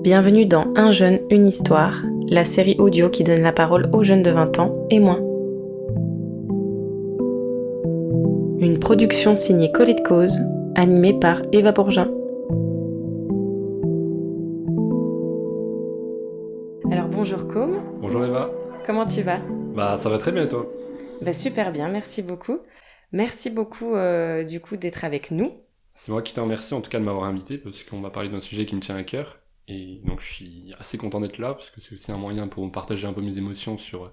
Bienvenue dans Un jeune, une histoire, la série audio qui donne la parole aux jeunes de 20 ans et moins. Une production signée Colette Cause, animée par Eva Bourgin. Alors bonjour Com, Bonjour Eva. comment tu vas ? Bah ça va très bien et toi? Super bien, merci beaucoup. Merci beaucoup du coup d'être avec nous. C'est moi qui te remercie en tout cas de m'avoir invité parce qu'on va parler d'un sujet qui me tient à cœur. Et donc je suis assez content d'être là parce que c'est aussi un moyen pour me partager un peu mes émotions sur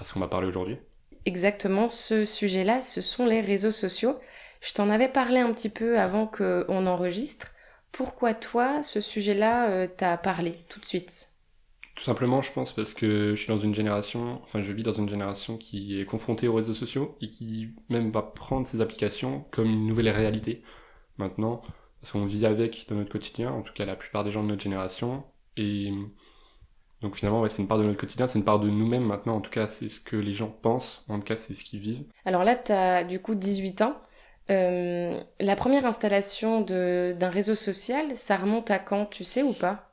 ce qu'on va parler aujourd'hui. Exactement, ce sujet-là, ce sont les réseaux sociaux. Je t'en avais parlé un petit peu avant qu'on enregistre. Pourquoi toi, ce sujet-là, t'a parlé tout de suite ? Tout simplement je pense parce que je vis dans une génération qui est confrontée aux réseaux sociaux et qui même va prendre ces applications comme une nouvelle réalité maintenant. Parce qu'on vit avec dans notre quotidien, en tout cas la plupart des gens de notre génération. Et donc finalement, ouais, c'est une part de notre quotidien, c'est une part de nous-mêmes maintenant, en tout cas c'est ce que les gens pensent, en tout cas c'est ce qu'ils vivent. Alors là, t'as du coup 18 ans. La première installation d'un réseau social, ça remonte à quand, tu sais ou pas ?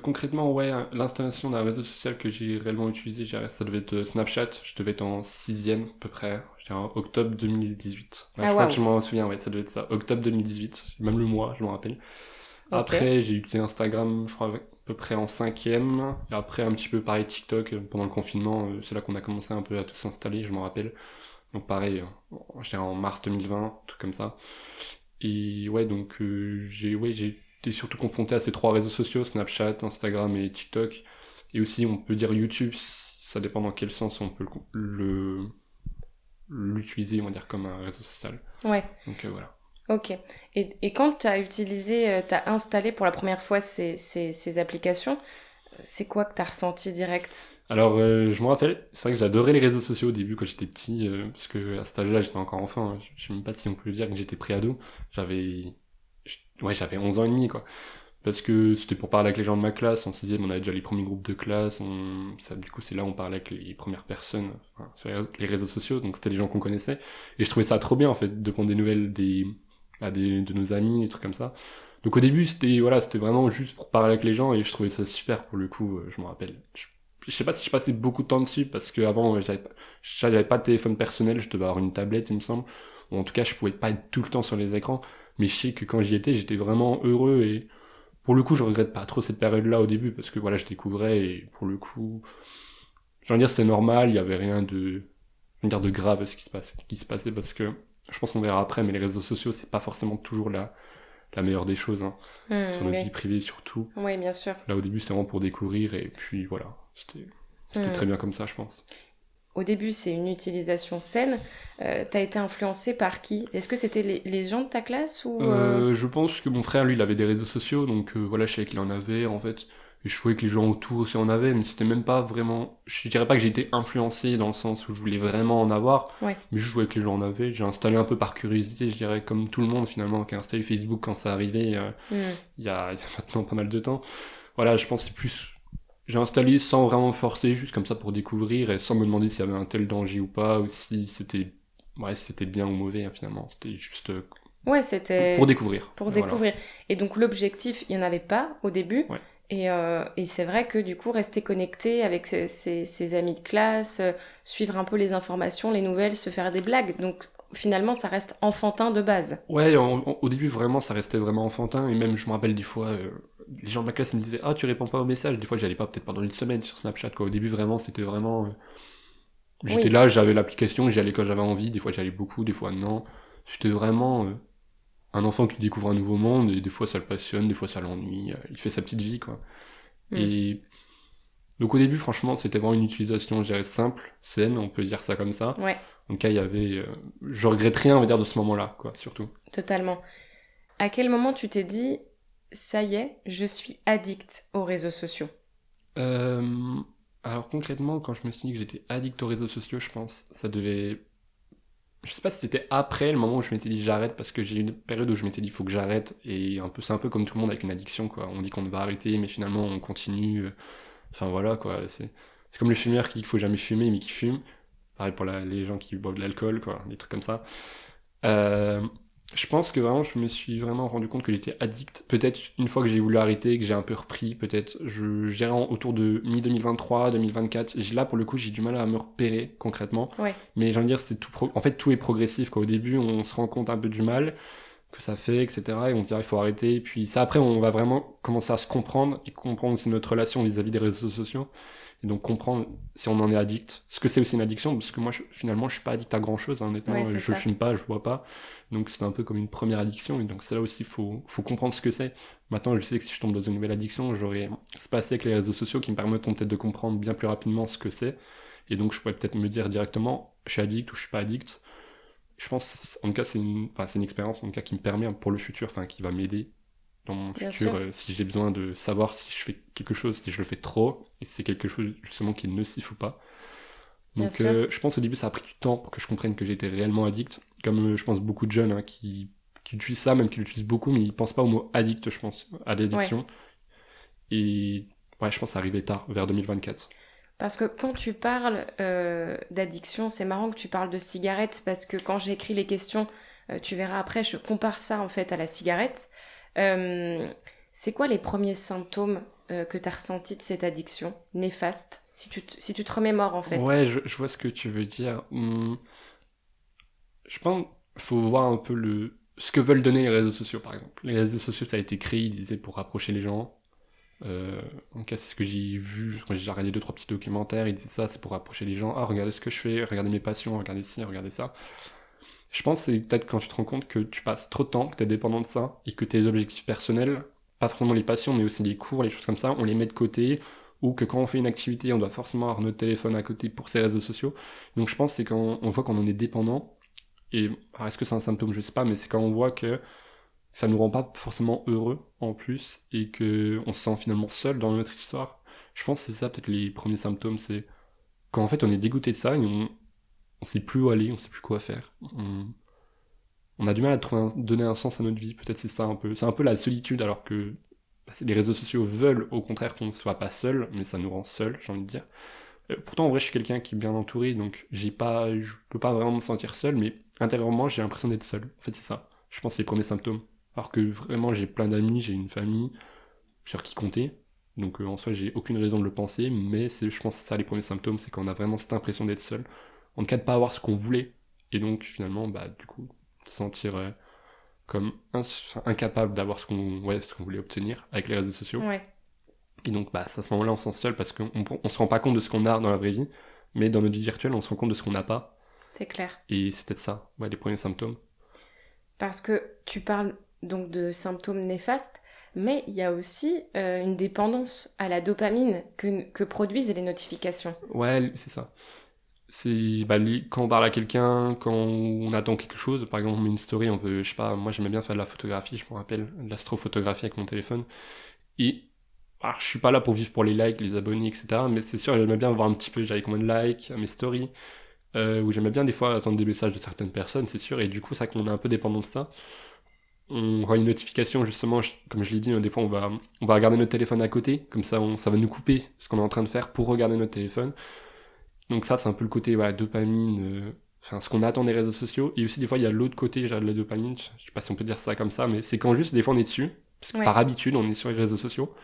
Concrètement, ouais, l'installation d'un réseau social que j'ai réellement utilisé, ça devait être Snapchat, je devais être en sixième à peu près, je dirais en octobre 2018. Ouais, Ah je crois que waouh, je m'en souviens, ouais, ça devait être ça, octobre 2018, même le mois, je m'en rappelle. ok. Après, j'ai utilisé Instagram, je crois, à peu près en cinquième, et après un petit peu pareil TikTok, pendant le confinement, c'est là qu'on a commencé un peu à tout s'installer, je m'en rappelle. Donc pareil, je dirais en mars 2020, un truc comme ça. Et ouais, donc j'ai été surtout confronté à ces trois réseaux sociaux, Snapchat, Instagram et TikTok. Et aussi, on peut dire YouTube, ça dépend dans quel sens on peut l'utiliser, on va dire, comme un réseau social. Ouais, Donc voilà. ok. Et quand t'as installé pour la première fois ces applications, c'est quoi que t'as ressenti direct ? Alors, je me rappelle, c'est vrai que j'adorais les réseaux sociaux au début quand j'étais petit, parce que à cet âge-là, j'étais encore enfant, hein. Je sais même pas si on peut le dire que j'étais pré-ado. J'avais 11 ans et demi, quoi. Parce que c'était pour parler avec les gens de ma classe. En sixième, on avait déjà les premiers groupes de classe. Du coup, c'est là où on parlait avec les premières personnes, enfin, sur les réseaux sociaux. Donc, c'était les gens qu'on connaissait. Et je trouvais ça trop bien, en fait, de prendre des nouvelles de nos amis, des trucs comme ça. Donc, au début, c'était vraiment juste pour parler avec les gens. Et je trouvais ça super, pour le coup, je me rappelle. Je sais pas si je passais beaucoup de temps dessus, parce qu'avant, j'avais pas de téléphone personnel. Je devais avoir une tablette, il me semble. Ou en tout cas, je pouvais pas être tout le temps sur les écrans. Mais je sais que quand j'y étais, j'étais vraiment heureux et pour le coup, je regrette pas trop cette période-là au début parce que voilà, je découvrais et pour le coup, j'ai envie de dire c'était normal, il y avait rien de grave qui se passait parce que je pense qu'on verra après, mais les réseaux sociaux c'est pas forcément toujours la meilleure des choses, hein, sur notre Oui, vie privée surtout. oui, bien sûr. Là au début c'était vraiment pour découvrir et puis voilà, c'était très Hmm. bien comme ça je pense. Au début, c'est une utilisation saine. T'as été influencé par qui ? Est-ce que c'était les gens de ta classe ou Je pense que mon frère, lui, il avait des réseaux sociaux, donc voilà, je savais qu'il en avait, en fait. Et je trouvais que les gens autour aussi en avaient, mais c'était même pas vraiment... Je dirais pas que j'ai été influencé dans le sens où je voulais vraiment en avoir, Ouais. mais juste je voyais que les gens en avaient. J'ai installé un peu par curiosité, je dirais, comme tout le monde finalement, qui a installé Facebook quand ça arrivait, Hmm. il y a maintenant pas mal de temps. Voilà, je pense que c'est plus... J'ai installé sans vraiment me forcer, juste comme ça pour découvrir, et sans me demander s'il y avait un tel danger ou pas, ou si c'était... Ouais, si c'était bien ou mauvais, hein, finalement. C'était juste Ouais, pour c'était découvrir. pour Voilà. découvrir. Et donc l'objectif, il n'y en avait pas au début. Ouais. Et c'est vrai que du coup, rester connecté avec ses amis de classe, suivre un peu les informations, les nouvelles, se faire des blagues. Donc finalement, ça reste enfantin de base. Ouais, au début, vraiment, ça restait vraiment enfantin. Et même, je me rappelle des fois, les gens de ma classe ils me disaient: Ah, tu réponds pas aux messages. Des fois, j'allais pas peut-être pendant une semaine sur Snapchat, quoi. Au début, vraiment, c'était vraiment. J'étais Oui, là, j'avais l'application, j'y allais quand j'avais envie. Des fois, j'y allais beaucoup, des fois, non. C'était vraiment un enfant qui découvre un nouveau monde. Et des fois, ça le passionne, des fois, ça l'ennuie. Il fait sa petite vie, quoi. hmm. Et donc, au début, franchement, c'était vraiment une utilisation, je dirais, simple, saine, on peut dire ça comme ça. Ouais, En tout cas, il y avait. Je regrette rien, on va dire, de ce moment-là, quoi, surtout. totalement. À quel moment tu t'es dit, ça y est, je suis addict aux réseaux sociaux ? Euh, alors concrètement, quand je me suis dit que j'étais addict aux réseaux sociaux, je pense, ça devait... Je sais pas si c'était après le moment où je m'étais dit j'arrête, parce que j'ai eu une période où je m'étais dit il faut que j'arrête, et c'est un peu comme tout le monde avec une addiction, quoi. On dit qu'on va arrêter, mais finalement on continue. Enfin voilà, quoi. C'est comme le fumeur qui dit qu'il faut jamais fumer, mais qui fume. Pareil pour les gens qui boivent de l'alcool, quoi, des trucs comme ça. Euh, Je pense que vraiment, je me suis vraiment rendu compte que j'étais addict. Peut-être une fois que j'ai voulu arrêter, que j'ai un peu repris, peut-être, je dirais autour de mi-2023, 2024. Là, pour le coup, j'ai du mal à me repérer concrètement. Ouais, Mais j'ai envie de dire, en fait, tout est progressif. Quoi. Au début, on se rend compte un peu du mal que ça fait, etc. Et on se dit, ah, il faut arrêter. Et puis ça, après, on va vraiment commencer à se comprendre et comprendre aussi notre relation vis-à-vis des réseaux sociaux. Et donc comprendre si on en est addict, ce que c'est aussi une addiction, parce que moi, finalement, je suis pas addict à grand-chose, hein, ouais, honnêtement. c'est Je ça. fume pas, je bois pas. Donc c'est un peu comme une première addiction. Et donc c'est là aussi, faut comprendre ce que c'est. Maintenant, je sais que si je tombe dans une nouvelle addiction, j'aurai ce passé avec les réseaux sociaux qui me permettront peut-être de comprendre bien plus rapidement ce que c'est. Et donc je pourrais peut-être me dire directement, je suis addict ou je suis pas addict. Je pense, en tout cas, c'est une expérience en tout cas, qui me permet pour le futur, enfin, qui va m'aider dans mon Bien futur, sûr, si j'ai besoin de savoir si je fais quelque chose, si je le fais trop, et si c'est quelque chose justement qui est nocif ou pas. bien Donc sûr. je pense au début ça a pris du temps pour que je comprenne que j'étais réellement addict, comme je pense beaucoup de jeunes hein, qui utilisent ça, même qui l'utilisent beaucoup, mais ils pensent pas au mot addict, je pense, à Ouais. l'addiction. Et ouais, je pense que ça arrivait tard, vers 2024. Parce que quand tu parles d'addiction, c'est marrant que tu parles de cigarette, parce que quand j'écris les questions, tu verras après, je compare ça en fait à la cigarette. Euh, c'est quoi les premiers symptômes que tu as ressentis de cette addiction néfaste, si tu te remémores en fait? Ouais, je vois ce que tu veux dire. Je pense qu'il faut voir un peu ce que veulent donner les réseaux sociaux, par exemple. Les réseaux sociaux, ça a été créé, ils disaient, pour rapprocher les gens. En tout cas, c'est ce que j'ai vu. Quand j'ai regardé deux, trois petits documentaires, ils disaient ça, c'est pour rapprocher les gens. Ah, regardez ce que je fais, regardez mes passions, regardez ci, regardez ça. Je pense que c'est peut-être quand tu te rends compte que tu passes trop de temps, que tu es dépendant de ça, et que tes objectifs personnels, pas forcément les passions, mais aussi les cours, les choses comme ça, on les met de côté, ou que quand on fait une activité, on doit forcément avoir notre téléphone à côté pour ces réseaux sociaux. Donc je pense que c'est quand on voit qu'on en est dépendant, et alors, est-ce que c'est un symptôme, je sais pas, mais c'est quand on voit que ça nous rend pas forcément heureux en plus, et que on se sent finalement seul dans notre histoire. Je pense que c'est ça peut-être les premiers symptômes, c'est quand en fait on est dégoûté de ça, et on sait plus où aller, on sait plus quoi faire. On a du mal à donner un sens à notre vie, peut-être c'est ça un peu. C'est un peu la solitude, alors que les réseaux sociaux veulent au contraire qu'on ne soit pas seul, mais ça nous rend seul, j'ai envie de dire. Pourtant, en vrai, je suis quelqu'un qui est bien entouré, donc je peux pas vraiment me sentir seul, mais intérieurement, j'ai l'impression d'être seul. En fait, c'est ça. Je pense que c'est les premiers symptômes. Alors que vraiment, j'ai plein d'amis, j'ai une famille sur qui compter. Donc en soi, j'ai aucune raison de le penser, mais je pense que c'est ça les premiers symptômes, c'est qu'on a vraiment cette impression d'être seul. En tout cas, de pas avoir ce qu'on voulait. Et donc finalement, bah du coup, se sentir comme incapable d'avoir ce qu'on voulait obtenir avec les réseaux sociaux. Ouais, Et donc, bah, c'est à ce moment-là, on se sent seul parce qu'on se rend pas compte de ce qu'on a dans la vraie vie, mais dans notre vie virtuelle, on se rend compte de ce qu'on n'a pas. c'est clair. Et c'est peut-être ça, ouais, les premiers symptômes. Parce que tu parles donc de symptômes néfastes, mais il y a aussi une dépendance à la dopamine que produisent les notifications. Ouais, c'est ça. C'est bah, quand on parle à quelqu'un, quand on attend quelque chose, par exemple, on met une story, on veut, je sais pas, moi j'aimais bien faire de la photographie, je me rappelle, de l'astrophotographie avec mon téléphone. Et alors, je suis pas là pour vivre pour les likes, les abonnés, etc. Mais c'est sûr, j'aimais bien voir un petit peu, j'avais combien de likes à mes stories, où j'aimais bien des fois attendre des messages de certaines personnes, c'est sûr. Et du coup, c'est vrai qu'on est un peu dépendant de ça. On aura une notification, justement, comme je l'ai dit, des fois on va regarder notre téléphone à côté, comme ça ça va nous couper ce qu'on est en train de faire pour regarder notre téléphone. Donc ça, c'est un peu le côté voilà, dopamine, enfin, ce qu'on attend des réseaux sociaux. Et aussi, des fois, il y a l'autre côté déjà de la dopamine, je sais pas si on peut dire ça comme ça, mais c'est quand juste, des fois, on est dessus, parce que par Ouais, habitude, on est sur les réseaux sociaux.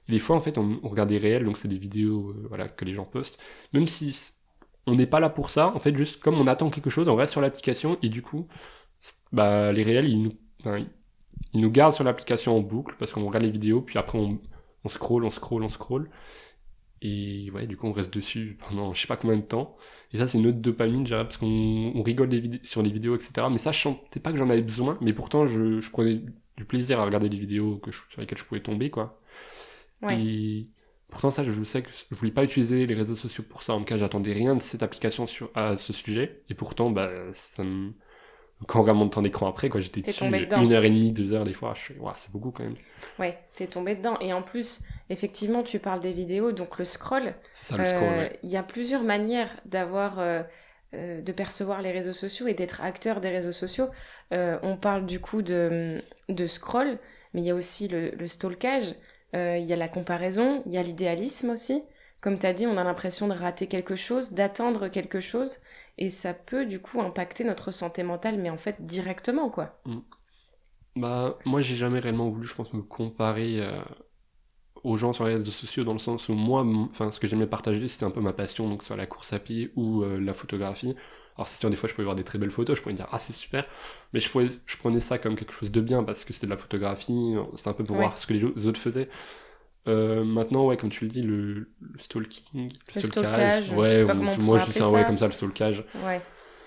Et des fois, en fait, on regarde des réels, donc c'est des vidéos voilà, que les gens postent. Même si on n'est pas là pour ça, en fait, juste comme on attend quelque chose, on reste sur l'application, et du coup, bah, les réels, enfin, ils nous gardent sur l'application en boucle, parce qu'on regarde les vidéos, puis après, on scroll, on scroll, on scroll. Et ouais, du coup, on reste dessus pendant je sais pas combien de temps. Et ça, c'est une autre dopamine, je dirais, parce qu'on rigole sur les vidéos, etc. Mais ça, je sentais pas que j'en avais besoin, mais pourtant, je prenais du plaisir à regarder les vidéos sur lesquelles je pouvais tomber, quoi. ouais. Et pourtant, ça, je sais que je voulais pas utiliser les réseaux sociaux pour ça. En tout cas, j'attendais rien de cette application à ce sujet. Et pourtant, bah, quand on regarde mon temps d'écran après, quoi, j'étais T'es tombé dessus dedans. 1h30, 2 heures des fois. Je fais, ouah, c'est beaucoup quand même. Ouais, t'es tombé dedans. Et en plus, effectivement, tu parles des vidéos, donc le scroll. C'est ça le scroll, ouais. Il y a plusieurs manières de percevoir les réseaux sociaux et d'être acteur des réseaux sociaux. On parle du coup de scroll, mais il y a aussi le stalkage, il y a la comparaison, il y a l'idéalisme aussi. Comme tu as dit, on a l'impression de rater quelque chose, d'attendre quelque chose. et ça peut du coup impacter notre santé mentale, mais en fait directement, quoi. Bah, moi, j'ai jamais réellement voulu, je pense, me comparer aux gens sur les réseaux sociaux, dans le sens où moi, enfin, ce que j'aimais partager, c'était un peu ma passion, donc soit la course à pied ou la photographie. Alors c'est sûr, des fois, je pouvais voir des très belles photos, je pouvais me dire, ah, c'est super, mais je prenais ça comme quelque chose de bien, parce que c'était de la photographie, c'était un peu pour Ouais. voir ce que les autres faisaient. Maintenant, ouais, comme tu le dis, le stalking, le stalkage, stalkage, je ouais, sais pas comment on moi pourrait je dis appeler ça, ouais, ça. comme ça, le stalkage. Ouais.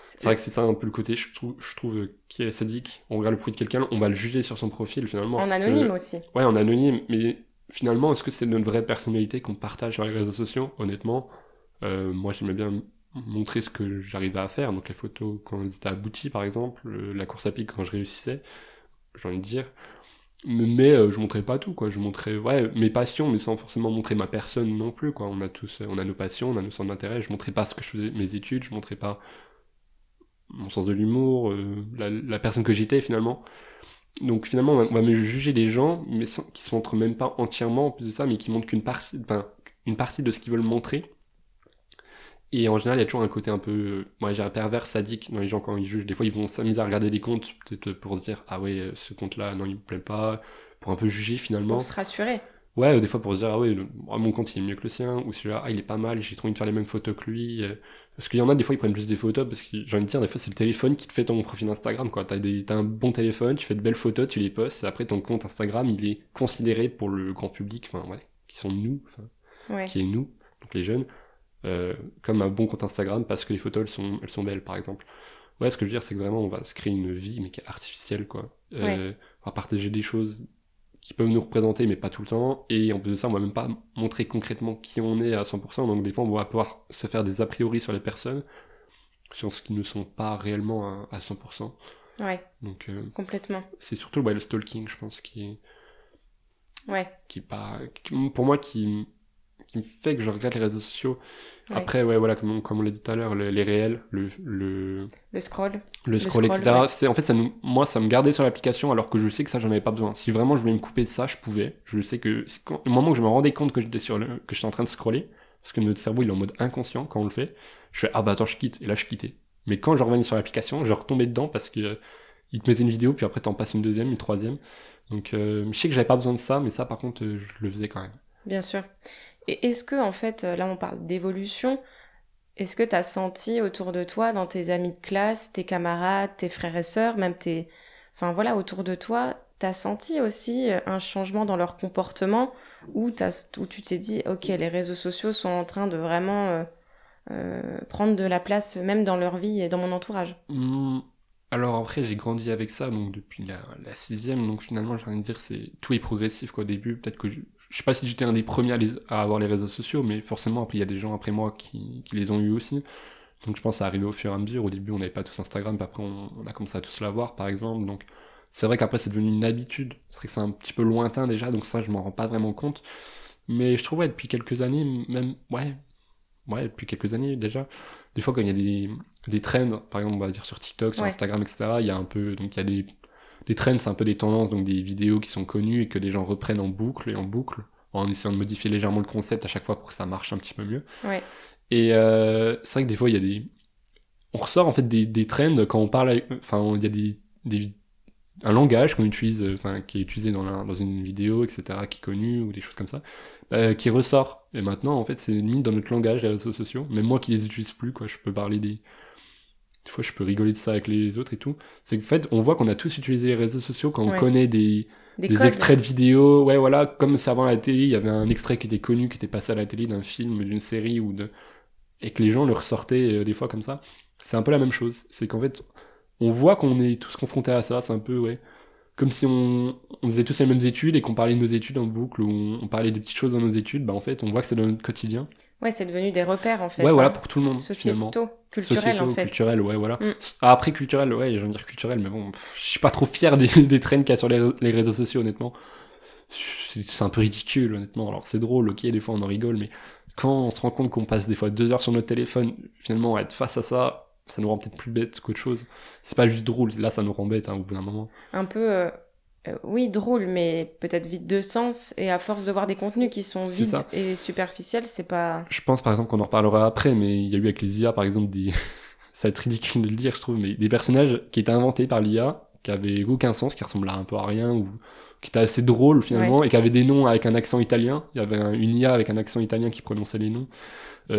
C'est vrai que c'est ça un peu le côté, je trouve qui est sadique. On regarde le profil de quelqu'un, on va le juger sur son profil finalement. En Alors anonyme que, aussi. ouais, en anonyme, mais finalement, est-ce que c'est notre vraie personnalité qu'on partage sur les réseaux sociaux? Honnêtement, moi j'aimais bien montrer ce que j'arrivais à faire, donc les photos quand elles étaient abouties par exemple, la course à pied quand je réussissais, j'ai envie de dire. Mais je montrais pas tout, quoi. Je montrais, ouais, mes passions, mais sans forcément montrer ma personne non plus, quoi. On a tous, on a nos passions, on a nos centres d'intérêt. Je montrais pas ce que je faisais, mes études, je montrais pas mon sens de l'humour, la personne que j'étais finalement. Donc finalement, on va me juger des gens, mais qui se montrent même pas entièrement en plus de ça, mais qui montrent qu'une partie, enfin, une partie de ce qu'ils veulent montrer. Et en général, il y a toujours un côté un peu, moi j'ai un pervers sadique dans les gens quand ils jugent. Des fois, ils vont s'amuser à regarder les comptes, peut-être pour se dire, ah ouais, ce compte-là, non, il me plaît pas, pour un peu juger Pour finalement. se rassurer. Ouais, des fois pour se dire, ah ouais, mon compte il est mieux que le sien, ou celui-là, ah il est pas mal, j'ai trop envie de faire les mêmes photos que lui. Parce qu'il y en a, des fois, ils prennent plus des photos, parce que j'ai envie de dire, des fois, c'est le téléphone qui te fait ton profil Instagram, quoi. T'as un bon téléphone, tu fais de belles photos, tu les postes, et après ton compte Instagram, il est considéré pour le grand public, enfin, ouais, qui sont nous, enfin, Ouais. qui est nous, donc les jeunes, comme un bon compte Instagram, parce que les photos, elles sont belles, par exemple. Ouais, ce que je veux dire, c'est que vraiment, on va se créer une vie, mais qui est artificielle, quoi. Ouais. On va partager des choses qui peuvent nous représenter, mais pas tout le temps. Et en plus de ça, on va même pas montrer concrètement qui on est à 100%. Donc des fois, on va pouvoir se faire des a priori sur les personnes, sur ce qui ne sont pas réellement à 100%. Ouais. Donc Complètement. c'est surtout ouais, le stalking, je pense, Ouais. qui est pas, pour moi, qui me fait que je regrette les réseaux sociaux. Ouais. Après, ouais, voilà, comme on l'a dit tout à l'heure, les réels, Le scroll. le scroll, etc. Ouais. En fait, moi, ça me gardait sur l'application alors que je sais que ça, j'en avais pas besoin. Si vraiment je voulais me couper de ça, je pouvais. Je sais que le moment où je me rendais compte que que j'étais en train de scroller, parce que notre cerveau il est en mode inconscient quand on le fait, je fais ah bah attends, je quitte. Et là, je quittais. Mais quand je revenais sur l'application, je retombais dedans parce que il te mettait une vidéo, puis après t'en passes une deuxième, une troisième. Donc je sais que j'avais pas besoin de ça, mais ça par contre, je le faisais quand même. Bien sûr. Et est-ce que, en fait, là on parle d'évolution, est-ce que tu as senti autour de toi, dans tes amis de classe, tes camarades, tes frères et sœurs, même tes... Enfin voilà, autour de toi, t'as senti aussi un changement dans leur comportement où tu t'es dit, ok, les réseaux sociaux sont en train de vraiment prendre de la place même dans leur vie et dans mon entourage. Alors après, j'ai grandi avec ça, donc depuis la sixième, donc finalement, j'ai envie de dire, tout est progressif, quoi. Au début, peut-être que je sais pas si j'étais un des premiers à avoir les réseaux sociaux, mais forcément, après, il y a des gens après moi qui les ont eu aussi. Donc je pense que ça arrivait au fur et à mesure. Au début, on n'avait pas tous Instagram, puis après, on a commencé à tous l'avoir, par exemple. Donc c'est vrai qu'après, c'est devenu une habitude. C'est vrai que c'est un petit peu lointain déjà, donc ça, je m'en rends pas vraiment compte. Mais je trouve, ouais, depuis quelques années, même, ouais, depuis quelques années déjà, des fois quand il y a des trends, par exemple on va dire sur TikTok, sur Ouais, Instagram, etc., il y a un peu, donc il y a des trends, c'est un peu des tendances, donc des vidéos qui sont connues et que les gens reprennent en boucle et en boucle, en essayant de modifier légèrement le concept à chaque fois pour que ça marche un petit peu mieux. ouais, Et c'est vrai que des fois il y a on ressort en fait des trends quand on parle, enfin il y a des un langage qu'on utilise, enfin qui est utilisé dans une vidéo, etc., qui est connu ou des choses comme ça, qui ressort. Et maintenant, en fait, c'est limite dans notre langage les réseaux sociaux. Même moi qui les utilise plus, quoi, je peux parler des fois, je peux rigoler de ça avec les autres et tout. C'est qu'en fait, on voit qu'on a tous utilisé les réseaux sociaux quand on ouais. connaît Des des codes. extraits de vidéos. Ouais, voilà, comme c'est avant la télé, il y avait un extrait qui était connu, qui était passé à la télé d'un film, d'une série et que les gens le ressortaient des fois comme ça. C'est un peu la même chose. C'est qu'en fait, on voit qu'on est tous confrontés à ça. C'est un peu, ouais, comme si on faisait tous les mêmes études et qu'on parlait de nos études en boucle ou on parlait des petites choses dans nos études, bah en fait on voit que c'est dans notre quotidien. Ouais, c'est devenu des repères en Ouais, fait, voilà, hein. pour tout le monde finalement. Sociétaux, culturels en Sociétaux, fait. culturels, ouais, voilà. Mm. Après culturel, ouais, j'ai envie de dire culturel, mais bon, je suis pas trop fier des trends qu'il y a sur les réseaux sociaux, honnêtement. C'est un peu ridicule, honnêtement. Alors c'est drôle, ok, des fois on en rigole, mais quand on se rend compte qu'on passe des fois 2 heures sur notre téléphone, finalement être face à ça, ça nous rend peut-être plus bête qu'autre chose. C'est pas juste drôle, là ça nous rend bête au bout d'un moment. Un peu, oui, drôle, mais peut-être vide de sens. Et à force de voir des contenus qui sont C'est vides ça. et superficiels, c'est pas... Je pense par exemple qu'on en reparlera après, mais il y a eu avec les IA par exemple ça va être ridicule de le dire, je trouve, mais des personnages qui étaient inventés par l'IA, qui avaient aucun sens, qui ressemblaient un peu à rien, ou qui étaient assez drôles finalement, Ouais. et qui avaient des noms avec un accent italien. Il y avait une IA avec un accent italien qui prononçait les noms.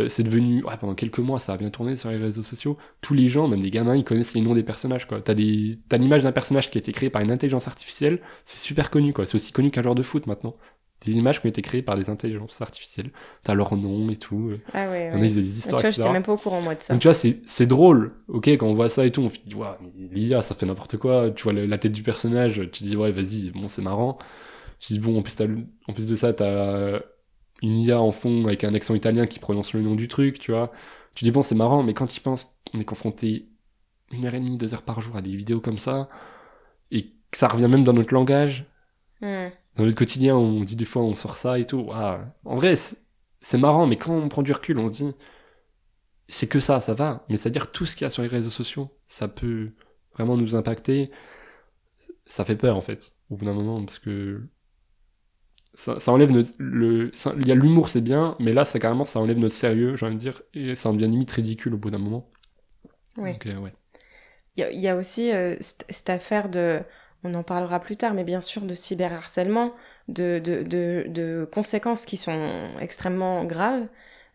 C'est devenu, pendant quelques mois, ça a bien tourné sur les réseaux sociaux. Tous les gens, même des gamins, ils connaissent les noms des personnages, quoi. T'as l'image d'un personnage qui a été créé par une intelligence artificielle, c'est super connu, quoi. C'est aussi connu qu'un joueur de foot maintenant. Des images qui ont été créées par des intelligences artificielles. T'as leur nom et tout. Ah ouais, Il y en a, ils ouais. faisaient des Tu histoires, vois, etc. j'étais même pas au courant, moi, de Donc ça. tu vois, c'est drôle. Ok, quand on voit ça et tout, on se dit, ouais, mais l'IA, ça fait n'importe quoi. Tu vois la tête du personnage, tu dis, ouais, vas-y, bon, c'est marrant. Tu dis, bon, en plus de ça, t'as une IA en fond avec un accent italien qui prononce le nom du truc, tu vois. Tu dis, bon, c'est marrant, mais quand tu y penses, on est confronté 1h30, 2 heures par jour à des vidéos comme ça, et que ça revient même dans notre langage, Hmm. dans notre quotidien, on dit des fois, on sort ça et tout. Waouh. En vrai, c'est marrant, mais quand on prend du recul, on se dit, c'est que ça va. Mais c'est-à-dire, tout ce qu'il y a sur les réseaux sociaux, ça peut vraiment nous impacter. Ça fait peur, en fait, au bout d'un moment, parce que ça enlève il y a l'humour, c'est bien, mais là, c'est carrément, ça enlève notre sérieux, j'ai envie de dire, et ça en devient limite ridicule au bout d'un moment. Ouais. Donc, ouais. Il y a aussi cette affaire de, on en parlera plus tard, mais bien sûr de cyberharcèlement, de conséquences qui sont extrêmement graves,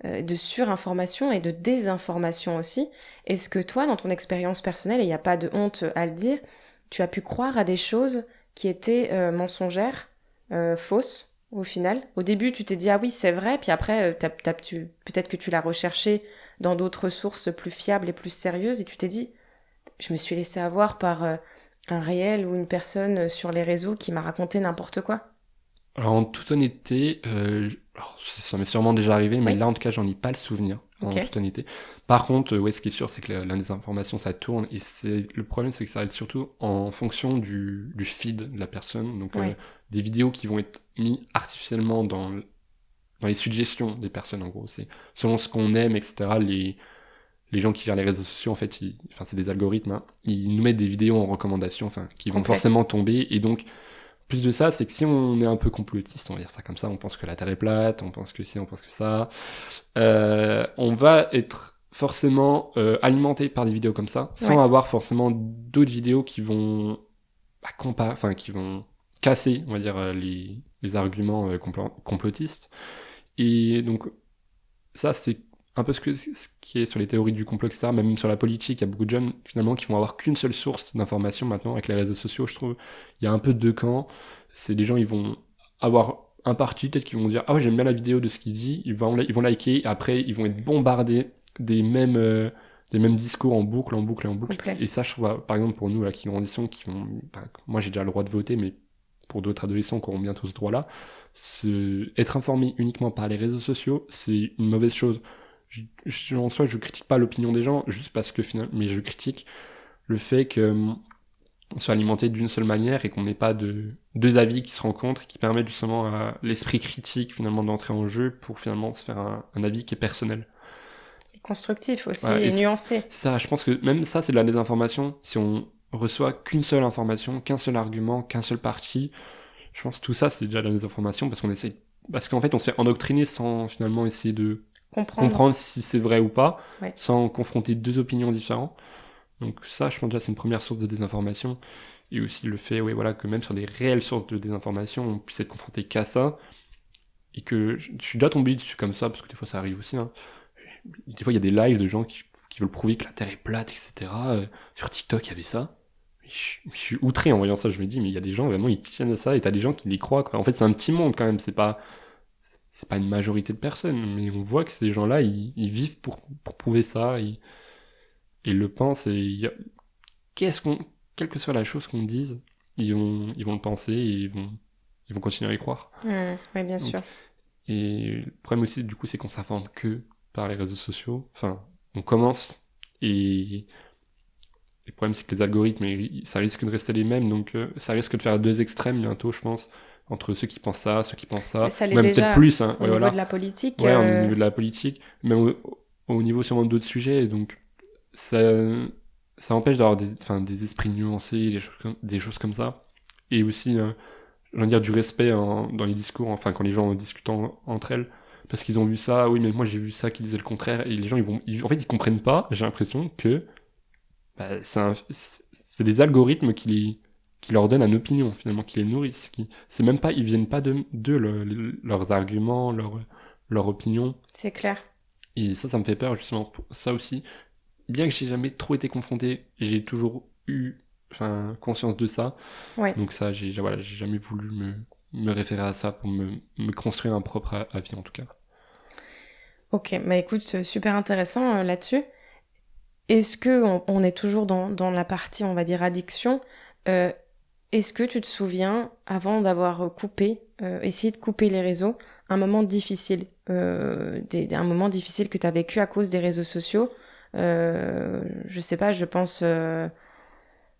de surinformation et de désinformation aussi. Est-ce que toi, dans ton expérience personnelle, et il n'y a pas de honte à le dire, tu as pu croire à des choses qui étaient mensongères, fausses, au final? Au début, tu t'es dit, ah oui, c'est vrai, puis après, peut-être que tu l'as recherché dans d'autres sources plus fiables et plus sérieuses, et tu t'es dit, je me suis laissée avoir par un réel ou une personne sur les réseaux qui m'a raconté n'importe quoi. Alors, en toute honnêteté, alors, ça m'est sûrement déjà arrivé, mais Oui. là, en tout cas, j'en ai pas le souvenir, en Ok. toute honnêteté. Par contre, ouais, ce qui est sûr, c'est que la désinformation, ça tourne, et le problème, c'est que ça arrive surtout en fonction du feed de la personne. Donc, Ouais. des vidéos qui vont être mises artificiellement dans les suggestions des personnes, en gros. C'est selon ce qu'on aime, etc. Les gens qui gèrent les réseaux sociaux, en fait, enfin, c'est des algorithmes, hein. Ils nous mettent des vidéos en recommandation, enfin, qui vont Complet. forcément tomber, et donc, plus de ça, c'est que si on est un peu complotiste, on va dire ça comme ça, on pense que la Terre est plate, on pense que si, on pense que ça, on va être forcément alimenté par des vidéos comme ça, sans Ouais. avoir forcément d'autres vidéos qui vont enfin qui vont casser, on va dire, les arguments complotistes. Et donc ça, c'est un peu ce qui est sur les théories du complot, etc. Même sur la politique, il y a beaucoup de jeunes, finalement, qui vont avoir qu'une seule source d'information maintenant avec les réseaux sociaux, je trouve. Il y a un peu deux camps. C'est les gens, ils vont avoir un parti, peut-être qu'ils vont dire, ah ouais, j'aime bien la vidéo de ce qu'il dit, ils vont liker, et après, ils vont être bombardés des mêmes discours en boucle, en boucle et en boucle. Complet. Et ça, je trouve, par exemple, pour nous, là, qui grandissons, moi, j'ai déjà le droit de voter, mais pour d'autres adolescents qui auront bientôt ce droit-là, être informé uniquement par les réseaux sociaux, c'est une mauvaise chose. En soi, je critique pas l'opinion des gens, juste parce que finalement, mais je critique le fait qu'on soit alimenté d'une seule manière et qu'on n'ait pas deux avis qui se rencontrent et qui permettent justement à l'esprit critique finalement d'entrer en jeu pour finalement se faire un avis qui est personnel. Et constructif aussi Voilà, et nuancé. ça, je pense que même ça, c'est de la désinformation. Si on reçoit qu'une seule information, qu'un seul argument, qu'un seul parti, je pense que tout ça, c'est déjà de la désinformation parce qu'en fait, on se fait endoctriner sans finalement essayer de Comprendre. comprendre si c'est vrai ou pas, Ouais. sans confronter deux opinions différentes. Donc ça, je pense déjà, c'est une première source de désinformation. Et aussi le fait, ouais, voilà, que même sur des réelles sources de désinformation, on puisse être confronté qu'à ça. Et que je suis déjà tombé dessus comme ça, parce que des fois ça arrive aussi, hein. Des fois, il y a des lives de gens qui veulent prouver que la Terre est plate, etc. Sur TikTok, il y avait ça. Je suis outré en voyant ça, je me dis, mais il y a des gens, vraiment, ils tiennent à ça, et t'as des gens qui les croient, quoi. En fait, c'est un petit monde, quand même, c'est pas une majorité de personnes, mais on voit que ces gens-là, ils vivent pour prouver ça, ils le pensent, et qu'est-ce qu'on, quelle que soit la chose qu'on dise, ils vont le penser, et ils vont continuer à y croire. Oui, bien Donc, sûr. et le problème aussi, du coup, c'est qu'on s'informe que par les réseaux sociaux. Enfin, on commence, et le problème, c'est que les algorithmes, ça risque de rester les mêmes, donc ça risque de faire deux extrêmes bientôt, je pense, entre ceux qui pensent ça, ceux qui pensent Mais ça, ça ou l'est même peut-être déjà plus, hein, au ouais, niveau de voilà. la politique. Ouais, au niveau de la politique, même au niveau sûrement d'autres sujets, donc ça, ça empêche d'avoir des esprits nuancés, des choses comme ça, et aussi, je veux dire, du respect dans les discours, enfin, quand les gens discutent entre elles, parce qu'ils ont vu ça, oui, mais moi j'ai vu ça qui disait le contraire, et les gens, en fait, ils comprennent pas, j'ai l'impression que bah, c'est des algorithmes qui leur donnent une opinion, finalement, qui les nourrissent. C'est même pas, ils viennent pas d'eux, leurs arguments, leur opinion. C'est clair. Et ça me fait peur, justement, pour ça aussi. Bien que j'ai jamais trop été confronté, j'ai toujours eu conscience de ça. Ouais. Donc ça, voilà, j'ai jamais voulu me référer à ça pour me construire un propre avis, en tout cas. Ok, bah écoute, super intéressant là-dessus. Est-ce que on est toujours dans la partie, on va dire, addiction, est-ce que tu te souviens, avant d'avoir essayé de couper les réseaux, un moment difficile, un moment difficile que tu as vécu à cause des réseaux sociaux? Je sais pas, je pense,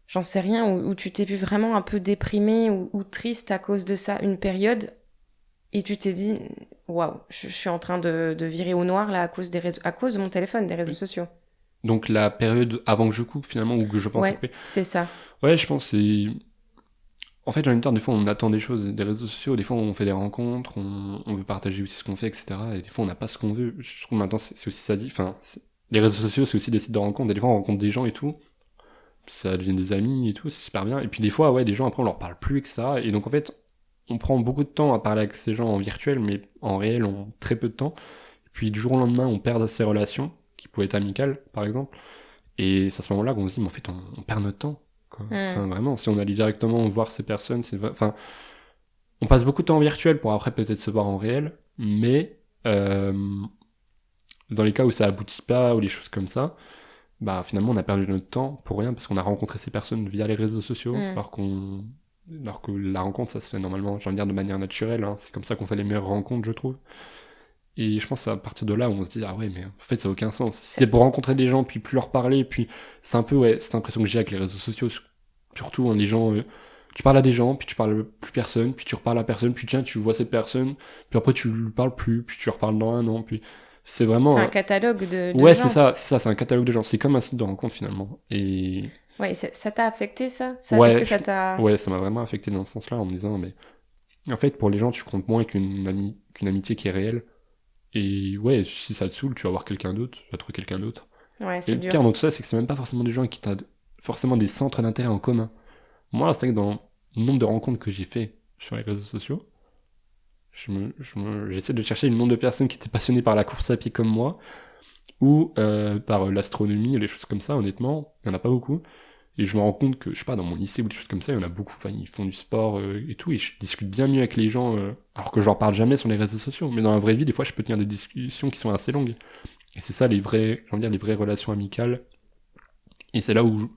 j'en sais rien, où tu t'es vu vraiment un peu déprimé ou triste à cause de ça, une période, et tu t'es dit, waouh, je suis en train de virer au noir là à cause des réseaux, à cause de mon téléphone, des réseaux sociaux. Donc la période avant que je coupe, finalement, ou que je pense à Ouais, couper. c'est ça. Ouais, je pense que c'est... En fait, j'ai envie de dire, des fois, on attend des choses des réseaux sociaux, des fois, on fait des rencontres, on veut partager aussi ce qu'on fait, etc. Et des fois, on n'a pas ce qu'on veut. Je trouve maintenant, c'est aussi ça dit. Les réseaux sociaux, c'est aussi des sites de rencontres. Et des fois, on rencontre des gens et tout. Ça devient des amis et tout, c'est super bien. Et puis, des fois, ouais, des gens, après, on leur parle plus, etc. Et donc, en fait, on prend beaucoup de temps à parler avec ces gens en virtuel, mais en réel, on très peu de temps. Et puis, du jour au lendemain, on perd ces relations, qui pouvaient être amicales, par exemple. Et c'est à ce moment-là qu'on se dit, mais en fait, on perd notre temps, quoi. Hmm. Enfin, vraiment, si on allait directement voir ces personnes, enfin, on passe beaucoup de temps en virtuel pour après peut-être se voir en réel, mais dans les cas où ça aboutit pas ou les choses comme ça, bah finalement on a perdu notre temps pour rien parce qu'on a rencontré ces personnes via les réseaux sociaux, Hmm. alors que la rencontre ça se fait normalement, j'ai envie de dire de manière naturelle, hein. C'est comme ça qu'on fait les meilleures rencontres, je trouve. Et je pense que c'est à partir de là où on se dit ah ouais mais en fait ça n'a aucun sens. Si c'est pour rencontrer des gens puis plus leur parler, puis c'est un peu ouais cette impression que j'ai avec les réseaux sociaux, surtout hein, les gens tu parles à des gens, puis tu parles plus personne, puis tu reparles à personne, puis tiens, tu vois cette personne, puis après tu lui parles plus, puis tu reparles dans un an, puis c'est C'est vraiment un catalogue de ouais, gens. c'est un catalogue de gens, c'est comme un site de rencontre finalement. Et Ouais, ça t'a affecté ça? Est-ce ouais, que ça t'a... ouais, ça m'a vraiment affecté dans ce sens-là en me disant mais en fait pour les gens, tu comptes moins qu'une amitié qui est réelle. Et ouais, si ça te saoule, tu vas voir quelqu'un d'autre, tu vas trouver quelqu'un d'autre. Ouais, Et c'est le dur. pire dans tout ça, c'est que c'est même pas forcément des gens qui t'ont forcément des centres d'intérêt en commun. Moi, c'est vrai que dans le nombre de rencontres que j'ai fait sur les réseaux sociaux, j'essaie de chercher le nombre de personnes qui étaient passionnées par la course à pied comme moi, ou par l'astronomie, les choses comme ça, honnêtement, il y en a pas beaucoup. Et je me rends compte que, je sais pas, dans mon lycée ou des choses comme ça, il y en a beaucoup, enfin, ils font du sport et tout, et je discute bien mieux avec les gens, alors que je leur parle jamais sur les réseaux sociaux. Mais dans la vraie vie, des fois, je peux tenir des discussions qui sont assez longues. Et c'est ça j'ai envie de dire, les vraies relations amicales. Et c'est là où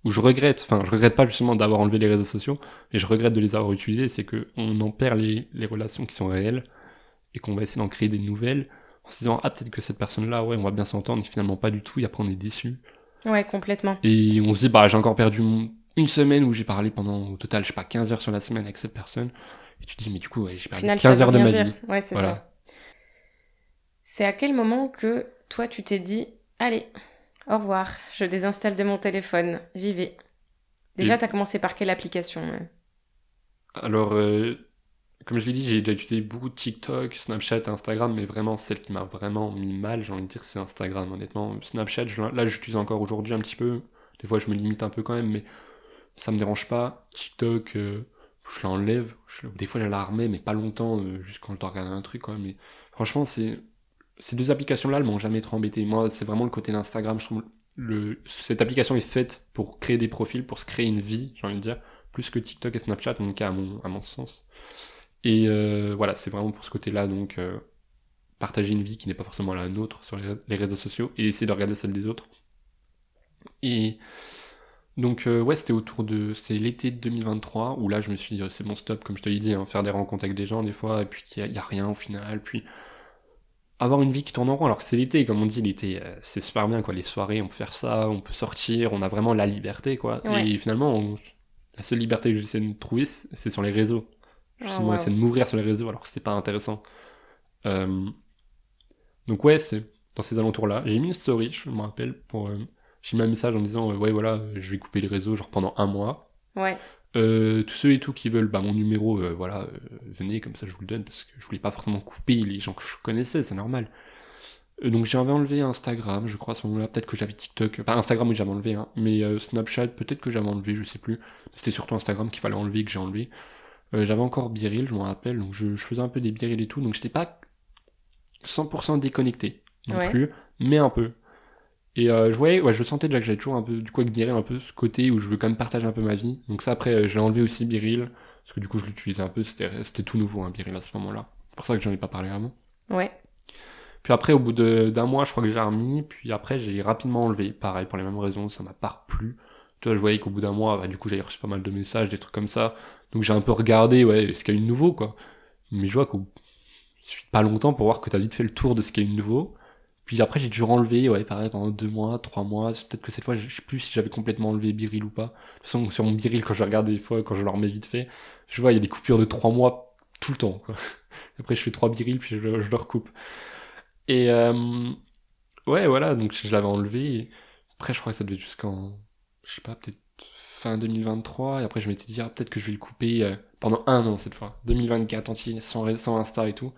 je regrette, enfin, je regrette pas justement d'avoir enlevé les réseaux sociaux, et je regrette de les avoir utilisés, c'est que on en perd les relations qui sont réelles, et qu'on va essayer d'en créer des nouvelles, en se disant, ah, peut-être que cette personne-là, ouais, on va bien s'entendre, et finalement pas du tout, et après on est déçu. Ouais, complètement. Et on se dit, bah, j'ai encore perdu une semaine où j'ai parlé pendant, au total, je sais pas, 15 heures sur la semaine avec cette personne, et tu te dis, mais du coup, ouais, j'ai Au perdu final, ça 15 veut heures de rien ma dire. vie. Ouais, c'est ça. Voilà. C'est à quel moment que toi, tu t'es dit, allez, au revoir, je désinstalle de mon téléphone, j'y vais. Déjà, Et t'as commencé par quelle application? alors, comme je l'ai dit, j'ai déjà utilisé beaucoup de TikTok, Snapchat, Instagram, mais vraiment, celle qui m'a vraiment mis mal, j'ai envie de dire, c'est Instagram, honnêtement. Snapchat, là, j'utilise encore aujourd'hui un petit peu. Des fois, je me limite un peu quand même, mais ça me dérange pas. TikTok, je l'enlève. Des fois, je la remets, mais pas longtemps, juste quand je dois regarder un truc, quoi. Mais franchement, ces deux applications-là, elles m'ont jamais trop embêté. Moi, c'est vraiment le côté d'Instagram. Je trouve cette application est faite pour créer des profils, pour se créer une vie, j'ai envie de dire, plus que TikTok et Snapchat, en tout cas, à mon sens. Et voilà, c'est vraiment pour ce côté-là, donc partager une vie qui n'est pas forcément la nôtre sur les réseaux sociaux et essayer de regarder celle des autres. Et donc ouais, c'était l'été 2023 où là je me suis dit c'est bon stop, comme je te l'ai dit, hein, faire des rencontres avec des gens des fois et puis qu'il y a rien au final, puis avoir une vie qui tourne en rond alors que c'est l'été, comme on dit, l'été c'est super bien quoi, les soirées on peut faire ça, on peut sortir, on a vraiment la liberté quoi. Ouais. Et finalement la seule liberté que j'essaie de trouver c'est sur les réseaux. Oh, Justement essayer waouh. de m'ouvrir sur les réseaux alors que c'est pas intéressant. Euh, Donc ouais, c'est dans ces alentours-là. J'ai mis une story, je me rappelle, j'ai mis un message en disant ouais voilà, je vais couper les réseaux genre pendant un mois. Ouais. Tous ceux et tout qui veulent mon numéro, voilà, venez, comme ça je vous le donne, parce que je voulais pas forcément couper les gens que je connaissais, c'est normal. Donc j'avais enlevé Instagram, je crois à ce moment-là, peut-être que j'avais TikTok, pas Instagram oui j'avais enlevé, hein, mais Snapchat peut-être que j'avais enlevé, je sais plus. C'était surtout Instagram qu'il fallait enlever, que j'ai enlevé. J'avais encore Biril, je m'en rappelle, donc je faisais un peu des Biril et tout, donc j'étais pas 100% déconnecté non Ouais. plus, mais un peu. Et je sentais déjà que j'avais toujours un peu, du coup avec Biril, un peu ce côté où je veux quand même partager un peu ma vie. Donc ça après, je l'ai enlevé aussi Biril, parce que du coup je l'utilisais un peu, c'était tout nouveau Biril à ce moment-là. C'est pour ça que j'en ai pas parlé avant. Ouais. Puis après, au bout d'un mois, je crois que j'ai remis. Puis après, j'ai rapidement enlevé. Pareil, pour les mêmes raisons, ça m'a pas plu. Tu vois, je voyais qu'au bout d'un mois, du coup, j'avais reçu pas mal de messages, des trucs comme ça. Donc j'ai un peu regardé, ouais, ce qu'il y a eu de nouveau, quoi. Mais je vois qu'il suffit de pas longtemps pour voir que t'as vite fait le tour de ce qu'il y a eu de nouveau. Puis après, j'ai dû renlever, ouais, pareil, pendant 2 mois, 3 mois. Peut-être que cette fois, je sais plus si j'avais complètement enlevé Biril ou pas. De toute façon, sur mon Biril, quand je regarde des fois, quand je le remets vite fait, je vois, il y a des coupures de 3 mois tout le temps, quoi. Après, je fais 3 Biril, puis je le recoupe. Et ouais, voilà, donc je l'avais enlevé. Et après, je crois que ça devait être jusqu'en, je sais pas, peut-être fin 2023. Et après, je m'étais dit, peut-être que je vais le couper pendant 1 an cette fois. 2024 entier, sans Insta et tout.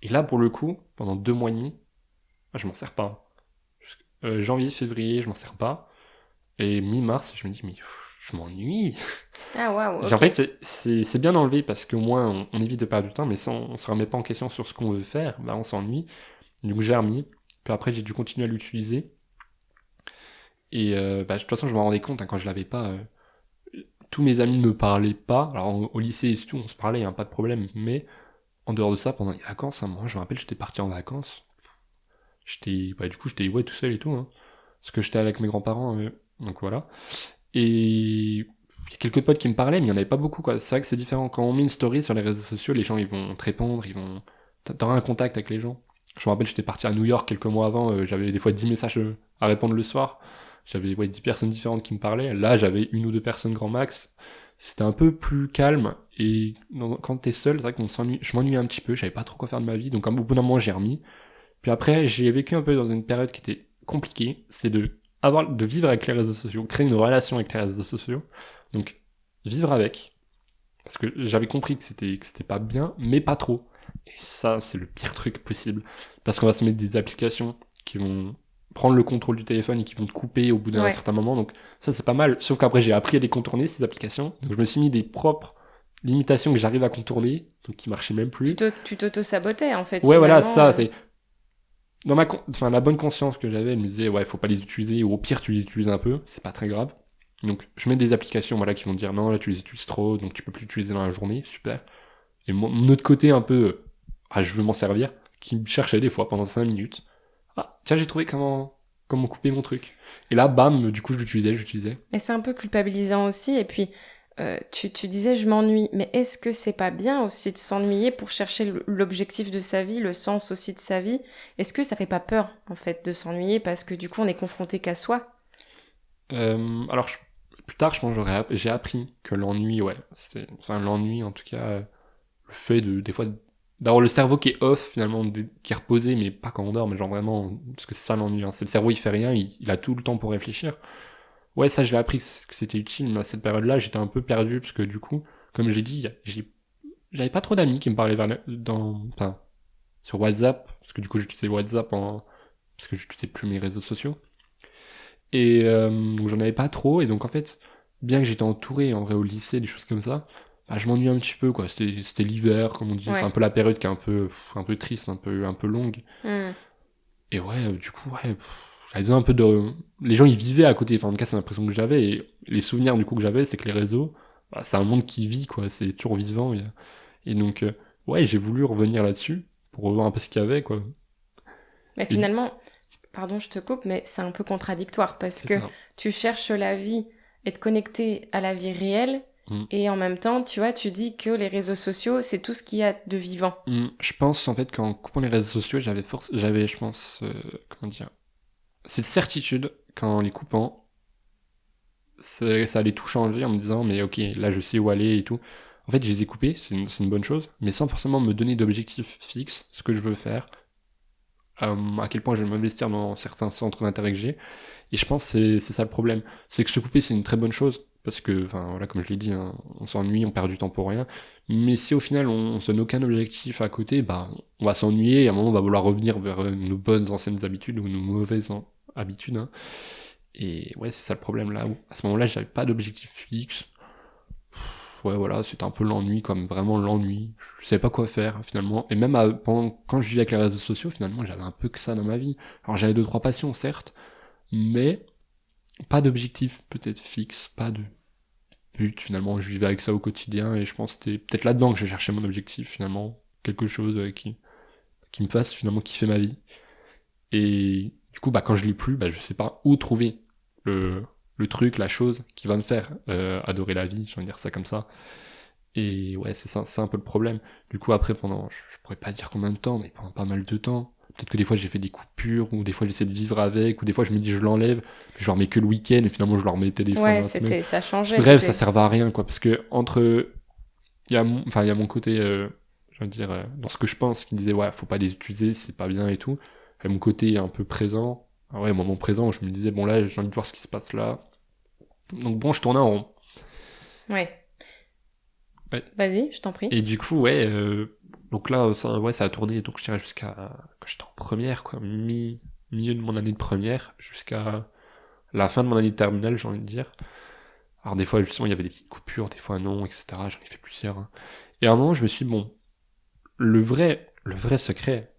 Et là, pour le coup, pendant 2 mois et demi, je m'en sers pas. Janvier, février, je m'en sers pas. Et mi-mars, je me dis, mais je m'ennuie. Ah, waouh, En ok. fait, c'est bien d'enlever parce qu'au moins, on évite de perdre du temps. Mais si on se remet pas en question sur ce qu'on veut faire, on s'ennuie. Donc j'ai remis. Puis après, j'ai dû continuer à l'utiliser. Et de toute façon, je me rendais compte quand je l'avais pas. Tous mes amis ne me parlaient pas. Alors au lycée et tout, on se parlait, pas de problème. Mais en dehors de ça, pendant les vacances, moi je me rappelle, j'étais parti en vacances. Du coup, j'étais tout seul et tout. Hein, parce que j'étais avec mes grands-parents. Donc voilà. Et il y a quelques potes qui me parlaient, mais il n'y en avait pas beaucoup, quoi. C'est vrai que c'est différent. Quand on met une story sur les réseaux sociaux, les gens ils vont te répondre, ils vont. T'auras un contact avec les gens. Je me rappelle, j'étais parti à New York quelques mois avant, j'avais des fois 10 messages à répondre le soir. J'avais 10 personnes différentes qui me parlaient. Là, j'avais une ou deux personnes grand max. C'était un peu plus calme. Et quand t'es seul, c'est vrai qu'on s'ennuie. Je m'ennuyais un petit peu, je savais pas trop quoi faire de ma vie. Donc au bout d'un moment, j'ai remis. Puis après, j'ai vécu un peu dans une période qui était compliquée. C'est de vivre avec les réseaux sociaux, créer une relation avec les réseaux sociaux. Donc, vivre avec. Parce que j'avais compris que c'était pas bien, mais pas trop. Et ça, c'est le pire truc possible. Parce qu'on va se mettre des applications qui vont prendre le contrôle du téléphone et qui vont te couper au bout d'un Ouais. certain moment. Donc, ça, c'est pas mal. Sauf qu'après, j'ai appris à les contourner, ces applications. Donc, je me suis mis des propres limitations que j'arrive à contourner, donc qui marchaient même plus. Tu t'auto-sabotais, en fait, Ouais, voilà, finalement. ça, c'est la bonne conscience que j'avais, elle me disait, ouais, faut pas les utiliser, ou au pire, tu les utilises un peu, c'est pas très grave. Donc, je mets des applications, voilà, qui vont te dire, non, là, tu les utilises trop, donc tu peux plus l'utiliser dans la journée, super. Et mon autre côté, un peu, je veux m'en servir, qui me cherchait des fois pendant 5 minutes. Ah, tiens, j'ai trouvé comment couper mon truc. Et là, bam, du coup, j'utilisais. Mais c'est un peu culpabilisant aussi. Et puis, tu disais, je m'ennuie. Mais est-ce que c'est pas bien aussi de s'ennuyer pour chercher l'objectif de sa vie, le sens aussi de sa vie? Est-ce que ça fait pas peur, en fait, de s'ennuyer parce que du coup, on est confronté qu'à soi? Alors, plus tard, je pense, j'ai appris que l'ennui, ouais, l'ennui, en tout cas, le fait des fois, d'avoir le cerveau qui est off, finalement, qui est reposé, mais pas quand on dort, mais genre vraiment, parce que c'est ça l'ennui, hein, c'est le cerveau, il fait rien, il a tout le temps pour réfléchir. Ouais, ça, je l'ai appris que c'était utile, mais à cette période-là, j'étais un peu perdu, parce que du coup, comme j'ai dit, j'avais pas trop d'amis qui me parlaient enfin, sur WhatsApp, parce que du coup, j'utilisais WhatsApp parce que j'utilisais plus mes réseaux sociaux. Et donc j'en avais pas trop, et donc en fait, bien que j'étais entouré en vrai au lycée, des choses comme ça, je m'ennuyais un petit peu, quoi. C'était l'hiver, comme on dit, c'est un Ouais. peu la période qui est un peu triste, un peu longue. Hmm. Et ouais, du coup, ouais, j'avais besoin un peu de. Les gens ils vivaient à côté, enfin en tout cas c'est l'impression que j'avais, et les souvenirs du coup que j'avais, c'est que les réseaux, c'est un monde qui vit, quoi, c'est toujours vivant. Et donc, ouais, j'ai voulu revenir là-dessus, pour revoir un peu ce qu'il y avait, quoi. Mais Et finalement, pardon, je te coupe, mais c'est un peu contradictoire parce c'est que ça. tu cherches la vie, être connecté à la vie réelle, Mm. et en même temps, tu vois, tu dis que les réseaux sociaux, c'est tout ce qu'il y a de vivant. Je pense en fait qu'en coupant les réseaux sociaux, j'avais, je pense, comment dire, cette certitude qu'en les coupant, ça allait tout changer en me disant, mais ok, là je sais où aller et tout. En fait, je les ai coupés, c'est une bonne chose, mais sans forcément me donner d'objectifs fixes, ce que je veux faire, à quel point je vais m'investir dans certains centres d'intérêt que j'ai. Et je pense que c'est ça le problème. C'est que se couper, c'est une très bonne chose, parce que, enfin voilà, comme je l'ai dit, hein, on s'ennuie, on perd du temps pour rien. Mais si au final on se donne aucun objectif à côté, bah on va s'ennuyer et à un moment on va vouloir revenir vers nos bonnes anciennes habitudes ou nos mauvaises habitudes. Hein. Et ouais, c'est ça le problème là. À ce moment-là, j'avais pas d'objectif fixe. Ouais, voilà, c'était un peu l'ennui, comme vraiment l'ennui. Je savais pas quoi faire finalement. Et même quand je vivais avec les réseaux sociaux, finalement, j'avais un peu que ça dans ma vie. Alors j'avais deux trois passions, certes, mais pas d'objectif peut-être fixe, pas de but. Finalement, je vivais avec ça au quotidien et je pense que c'était peut-être là-dedans que je cherchais mon objectif finalement, quelque chose qui me fasse finalement kiffer ma vie. Et du coup, bah quand je l'ai plus, bah je sais pas où trouver le le truc, la chose qui va me faire adorer la vie, j'ai envie de dire ça comme ça. Et ouais, c'est ça, c'est un peu le problème. Du coup, après, je pourrais pas dire combien de temps, mais pendant pas mal de temps. Peut-être que des fois j'ai fait des coupures, ou des fois j'essaie de vivre avec, ou des fois je me dis je l'enlève, je le remets que le week-end, et finalement je le remettais des fois dans Ouais, la semaine. ça changeait, Bref, ça servait à rien, quoi, parce que il y a mon côté, je veux dire, dans ce que je pense, qui disait ouais, faut pas les utiliser, c'est pas bien et tout. Et mon côté un peu présent, ah ouais, moment présent, où je me disais bon là, j'ai envie de voir ce qui se passe là. Donc bon, je tournais en rond. Ouais. Ouais. Vas-y, je t'en prie. Et du coup, ouais, donc là, ça a tourné, donc je dirais jusqu'à quand j'étais en première, quoi, milieu de mon année de première, jusqu'à la fin de mon année de terminale, j'ai envie de dire. Alors des fois, justement, il y avait des petites coupures, des fois non, etc. J'en ai fait plusieurs. Hein. Et à un moment, je me suis dit, bon, le vrai secret,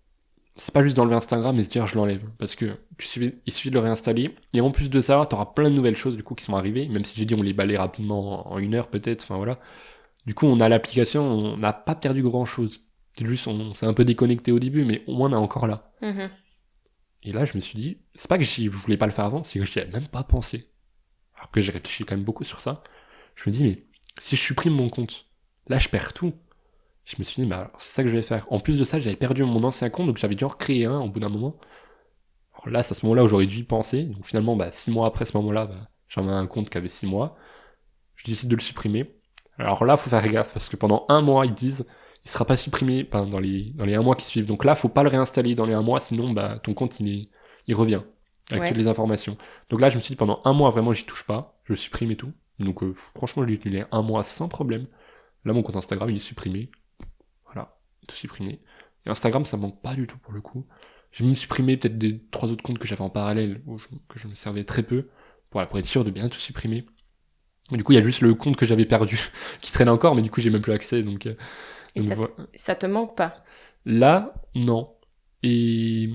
c'est pas juste d'enlever Instagram et se dire je l'enlève, parce que il suffit de le réinstaller, et en plus de ça, t'auras plein de nouvelles choses du coup qui sont arrivées, même si j'ai dit on les balaye rapidement en une heure peut-être, enfin voilà. Du coup, on a l'application, on n'a pas perdu grand-chose. C'est juste, on s'est un peu déconnecté au début, mais au moins on est encore là. Mhm. Et là, je me suis dit, c'est pas que je voulais pas le faire avant, c'est que j'y avais même pas pensé. Alors que j'ai réfléchi quand même beaucoup sur ça. Je me dis, mais si je supprime mon compte, là, je perds tout. Je me suis dit, bah, c'est ça que je vais faire. En plus de ça, j'avais perdu mon ancien compte, donc j'avais dû en recréer un au bout d'un moment. Alors là, c'est à ce moment-là où j'aurais dû y penser. Donc finalement, bah, 6 mois après ce moment-là, bah, j'avais un compte qui avait 6 mois. Je décide de le supprimer. Alors là, faut faire gaffe parce que pendant un mois, ils disent, il sera pas supprimé dans les un mois qui suivent. Donc là, faut pas le réinstaller dans les un mois, sinon bah, ton compte il revient avec toutes Ouais. les informations. Donc là, je me suis dit pendant un mois, vraiment, j'y touche pas, je supprime et tout. Donc franchement, je l'ai utilisé un mois sans problème. Là, mon compte Instagram, il est supprimé. Voilà, tout supprimé. Et Instagram, ça manque pas du tout pour le coup. J'ai même supprimé peut-être des trois autres comptes que j'avais en parallèle, que je me servais très peu, pour être sûr de bien tout supprimer. Du coup, il y a juste le compte que j'avais perdu qui traîne encore, mais du coup, j'ai même plus accès. Et Donc voilà. ça te manque pas. Là, non. Et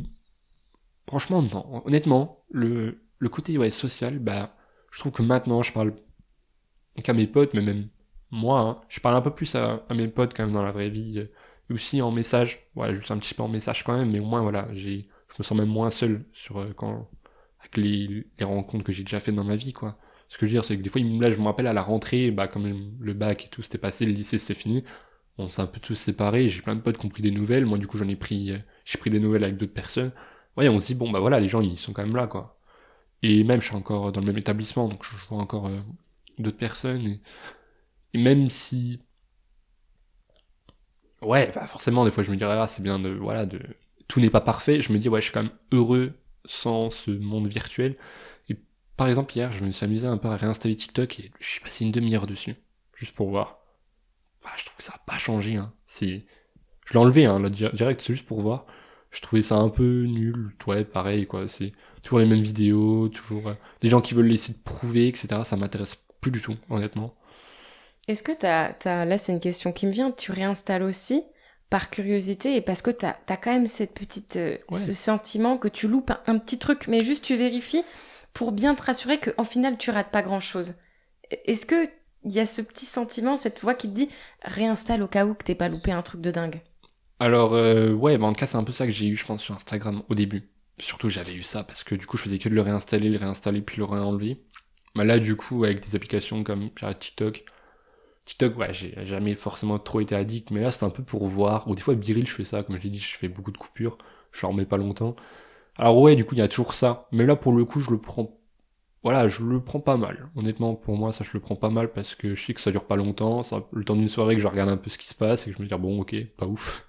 franchement, non. Honnêtement, le côté ouais, social, bah, je trouve que maintenant, je parle qu'à mes potes, mais même moi, hein, je parle un peu plus à mes potes quand même dans la vraie vie. Et aussi en message. Voilà, juste un petit peu en message quand même, mais au moins, voilà, je me sens même moins seul avec les rencontres que j'ai déjà faites dans ma vie, quoi. Ce que je veux dire, c'est que des fois, là, je me rappelle à la rentrée, bah, comme le bac et tout, c'était passé, le lycée, c'était fini. On s'est un peu tous séparés, j'ai plein de potes qui ont pris des nouvelles. Moi, du coup, j'ai pris des nouvelles avec d'autres personnes. Ouais, on se dit, bon, bah voilà, les gens, ils sont quand même là, quoi. Et même, je suis encore dans le même établissement, donc je vois encore d'autres personnes. Et même si, ouais, bah forcément, des fois, je me dirais, ah, c'est bien tout n'est pas parfait. Je me dis, ouais, je suis quand même heureux sans ce monde virtuel. Et par exemple, hier, je me suis amusé un peu à réinstaller TikTok et je suis passé une demi-heure dessus, juste pour voir. Bah, je trouve que ça n'a pas changé, hein. Je l'ai enlevé, hein, là, direct, c'est juste pour voir. Je trouvais ça un peu nul, ouais, pareil, quoi. C'est toujours les mêmes vidéos, toujours les gens qui veulent laisser de prouver, etc. Ça m'intéresse plus du tout, honnêtement. Est-ce que là c'est une question qui me vient, tu réinstalles aussi par curiosité et parce que t'as quand même cette petite, Ouais. ce sentiment que tu loupes un petit truc, mais juste tu vérifies pour bien te rassurer qu'en final tu rates pas grand chose. Est-ce que il y a ce petit sentiment, cette voix qui te dit réinstalle au cas où que t'aies pas loupé un truc de dingue? Alors, ouais, bah, en tout cas, c'est un peu ça que j'ai eu, je pense, sur Instagram au début. Surtout, j'avais eu ça parce que du coup, je faisais que de le réinstaller, puis le réenlever. Bah, là, du coup, avec des applications comme TikTok, TikTok, ouais, j'ai jamais forcément trop été addict, mais là, c'est un peu pour voir. Ou des fois, Biril, je fais ça, comme je l'ai dit, je fais beaucoup de coupures, je leur mets pas longtemps. Alors, ouais, du coup, il y a toujours ça. Mais là, pour le coup, voilà, je le prends pas mal. Honnêtement, pour moi, ça, je le prends pas mal parce que je sais que ça dure pas longtemps. Ça, le temps d'une soirée que je regarde un peu ce qui se passe et que je me dis, bon, ok, pas ouf.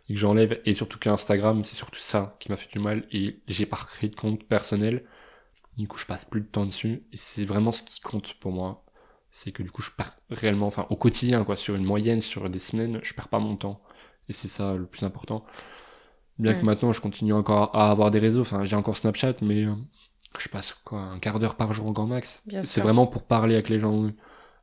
Et que j'enlève. Et surtout qu'Instagram, c'est surtout ça qui m'a fait du mal. Et j'ai pas créé de compte personnel. Du coup, je passe plus de temps dessus. Et c'est vraiment ce qui compte pour moi. c'est que du coup, je perds réellement, enfin, au quotidien, quoi, sur une moyenne, sur des semaines, je perds pas mon temps. Et c'est ça le plus important. Bien que Mm. maintenant, je continue encore à avoir des réseaux, enfin, j'ai encore Snapchat, mais je passe, quoi, un quart d'heure par jour au grand max. Bien C'est sûr. vraiment pour parler avec les gens de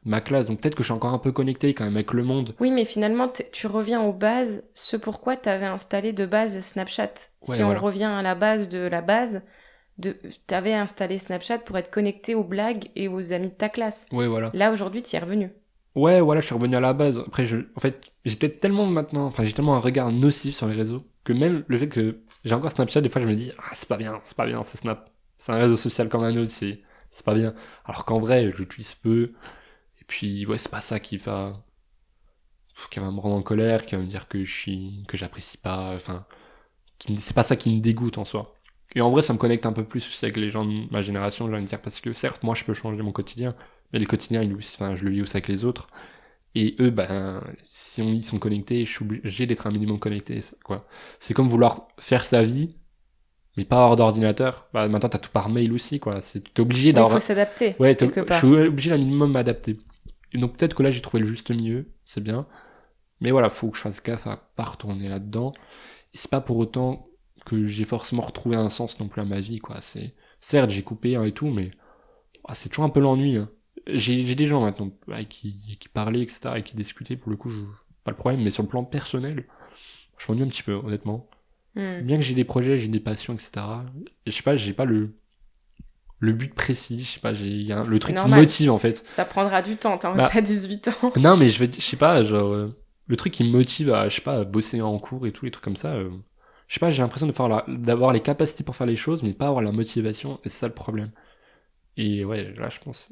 ma classe, donc peut-être que je suis encore un peu connecté quand même avec le monde. Oui, mais finalement, tu reviens aux bases, ce pourquoi tu avais installé de base Snapchat. Ouais, Si on voilà. revient à la base de la base, tu avais installé Snapchat pour être connecté aux blagues et aux amis de ta classe. Ouais, voilà. Là, aujourd'hui, tu y es revenu. Ouais, voilà, je suis revenu à la base. Après, en fait, j'ai peut-être tellement maintenant, enfin, j'ai tellement un regard nocif sur les réseaux que même le fait que j'ai encore Snapchat, des fois, je me dis, ah, c'est pas bien, c'est Snap. C'est un réseau social comme un autre, c'est pas bien. Alors qu'en vrai, j'utilise peu. Et puis, ouais, c'est pas ça qui va me rendre en colère, qui va me dire que j'apprécie pas, enfin, c'est pas ça qui me dégoûte en soi. Et en vrai, ça me connecte un peu plus aussi avec les gens de ma génération, j'ai envie de dire, parce que certes, moi, je peux changer mon quotidien, mais le quotidien, enfin, je le vis aussi avec les autres. Et eux, ben, si ils sont connectés, je suis obligé d'être un minimum connecté, quoi. C'est comme vouloir faire sa vie, mais pas avoir d'ordinateur. Bah, maintenant, t'as tout par mail aussi, quoi. T'es obligé Oui, il faut d'avoir. s'adapter, Ouais, quelque je suis part. obligé d'un minimum m'adapter. Et donc, peut-être que là, j'ai trouvé le juste milieu, c'est bien. Mais voilà, faut que je fasse gaffe à pas retourner là-dedans. Et c'est pas pour autant que j'ai forcément retrouvé un sens non plus à ma vie, quoi. Certes, j'ai coupé et tout, mais c'est toujours un peu l'ennui, hein. J'ai des gens maintenant avec qui parlaient, etc., et qui discutaient, pour le coup, pas le problème, mais sur le plan personnel, je m'ennuie un petit peu, honnêtement. Hmm. Bien que j'ai des projets, j'ai des passions, etc., et je sais pas, j'ai pas le but précis, je sais pas, le C'est truc qui me normal. motive, en fait. Ça prendra du temps, Bah, t'as 18 ans. non, mais je sais pas, genre, le truc qui me motive à, je sais pas, à bosser en cours et tout, les trucs comme ça, je sais pas, j'ai l'impression d'avoir les capacités pour faire les choses, mais pas avoir la motivation, et c'est ça le problème. Et ouais, là, je pense,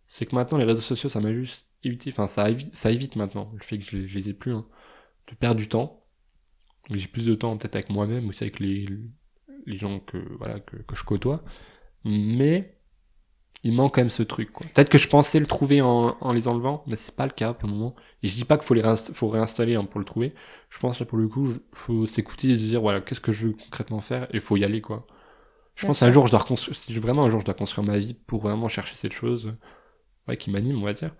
c'est que maintenant, les réseaux sociaux, ça m'a juste évité, enfin, ça évite maintenant, le fait que je les ai plus, hein, de perdre du temps. Donc, j'ai plus de temps, peut-être avec moi-même, aussi avec les gens voilà, que je côtoie. Mais, il manque quand même ce truc, quoi. Peut-être que je pensais le trouver en les enlevant, mais c'est pas le cas pour le moment. Et je dis pas qu'il faut réinstaller, hein, pour le trouver. Je pense là, pour le coup, faut s'écouter et se dire, voilà, qu'est-ce que je veux concrètement faire, et il faut y aller, quoi. Je Bien pense qu'un sûr. jour, je dois reconstruire, si vraiment un jour, je dois construire ma vie pour vraiment chercher cette chose, ouais, qui m'anime, on va dire,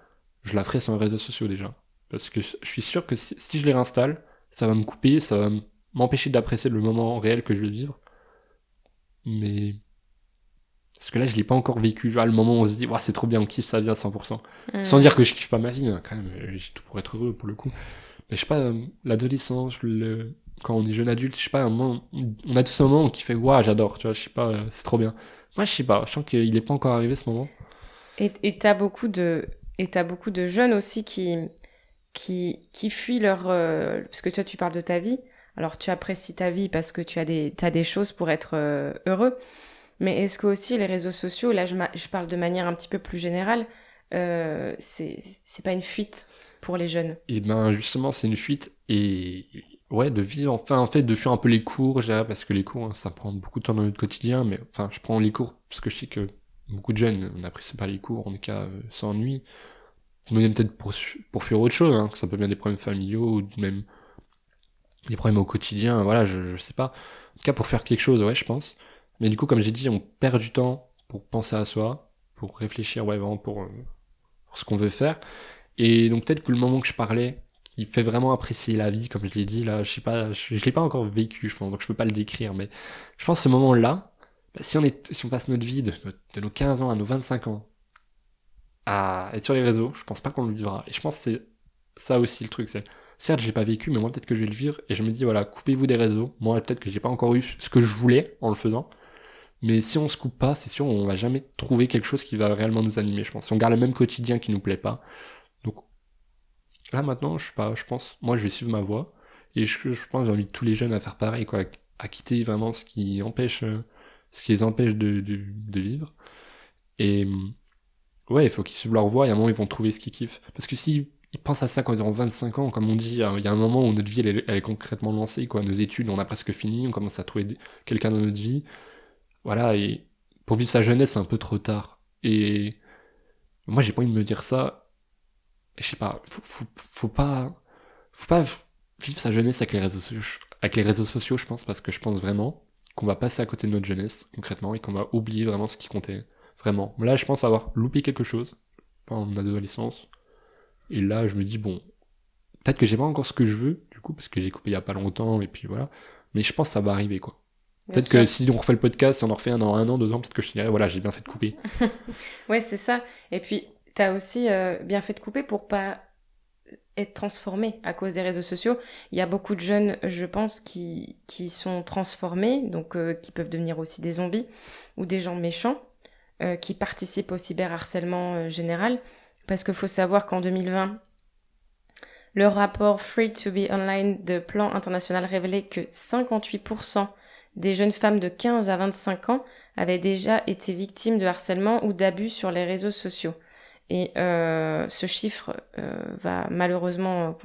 je la ferai sur les réseaux sociaux déjà. Parce que je suis sûr que si je les réinstalle, ça va me couper, ça va m'empêcher d'apprécier le moment réel que je vais vivre. Mais. Parce que là, je l'ai pas encore vécu. Genre, le moment où on se dit, ouais, c'est trop bien, on kiffe sa vie à 100%. Sans Hmm. dire que je kiffe pas ma vie, hein, quand même, j'ai tout pour être heureux pour le coup. Mais je sais pas, l'adolescence, quand on est jeune adulte, je sais pas, un moment, on a tous un moment qui fait, ouais, j'adore, tu vois, je sais pas, c'est trop bien. Moi, je sais pas, je sens qu'il est pas encore arrivé ce moment. Et t'as beaucoup de jeunes aussi qui fuient leur... parce que toi, tu parles de ta vie. Alors, tu apprécies ta vie parce que t'as des choses pour être heureux. Mais est-ce que aussi les réseaux sociaux, là, je parle de manière un petit peu plus générale, c'est pas une fuite pour les jeunes? Et ben justement, c'est une fuite et ouais, de vivre enfin en fait de fuir un peu les cours, je dirais, parce que les cours, hein, ça prend beaucoup de temps dans notre quotidien, mais enfin je prends les cours parce que je sais que beaucoup de jeunes n'apprécient pas les cours, en tout cas s'ennuient. Mais peut-être pour fuir autre chose, hein, que ça peut bien des problèmes familiaux ou même des problèmes au quotidien, voilà, je sais pas. En tout cas pour faire quelque chose, ouais, je pense. Mais du coup, comme j'ai dit, on perd du temps pour penser à soi, pour réfléchir, ouais, vraiment pour ce qu'on veut faire. Et donc peut-être que le moment que je parlais, qui fait vraiment apprécier la vie, comme je l'ai dit, là, je sais pas, je l'ai pas encore vécu, je pense, donc je peux pas le décrire, mais je pense que ce moment-là, bah, si on passe notre vie de nos 15 ans à nos 25 ans à être sur les réseaux, je pense pas qu'on le vivra. Et je pense que c'est ça aussi le truc, c'est, certes, j'ai pas vécu, mais moi peut-être que je vais le vivre, et je me dis, voilà, coupez-vous des réseaux. Moi, peut-être que j'ai pas encore eu ce que je voulais en le faisant, mais si on se coupe pas, c'est sûr, on va jamais trouver quelque chose qui va réellement nous animer, je pense. Si on garde le même quotidien qui nous plaît pas, donc là maintenant, je sais pas, je pense, moi je vais suivre ma voie, et je pense que j'invite tous les jeunes à faire pareil, quoi, à quitter vraiment ce qui les empêche de vivre. Et ouais, il faut qu'ils suivent leur voie, et à un moment ils vont trouver ce qu'ils kiffent. Parce que s'ils ils pensent à ça quand ils auront 25 ans, comme on dit, il y a un moment où notre vie elle est concrètement lancée, quoi. Nos études, on a presque fini, on commence à trouver quelqu'un dans notre vie. Voilà, et pour vivre sa jeunesse, c'est un peu trop tard. Et moi j'ai pas envie de me dire ça, je sais pas, faut pas vivre sa jeunesse avec les réseaux sociaux, je pense, parce que je pense vraiment qu'on va passer à côté de notre jeunesse, concrètement, et qu'on va oublier vraiment ce qui comptait, vraiment. Là, je pense avoir loupé quelque chose, pas en adolescence. Et là, je me dis, bon, peut-être que j'ai pas encore ce que je veux, du coup, parce que j'ai coupé il y a pas longtemps, et puis voilà. Mais je pense que ça va arriver, quoi. Bien Peut-être que sûr. si on refait le podcast, si on en refait un an, 2 ans, peut-être que je te dirais, voilà, j'ai bien fait de couper. Ouais, c'est ça. Et puis, t'as aussi bien fait de couper pour pas être transformé à cause des réseaux sociaux. Il y a beaucoup de jeunes, je pense, qui sont transformés, donc qui peuvent devenir aussi des zombies ou des gens méchants, qui participent au cyberharcèlement général. Parce qu'il faut savoir qu'en 2020, le rapport Free to be Online de Plan International révélait que 58% des jeunes femmes de 15 à 25 ans avaient déjà été victimes de harcèlement ou d'abus sur les réseaux sociaux. Et ce chiffre va malheureusement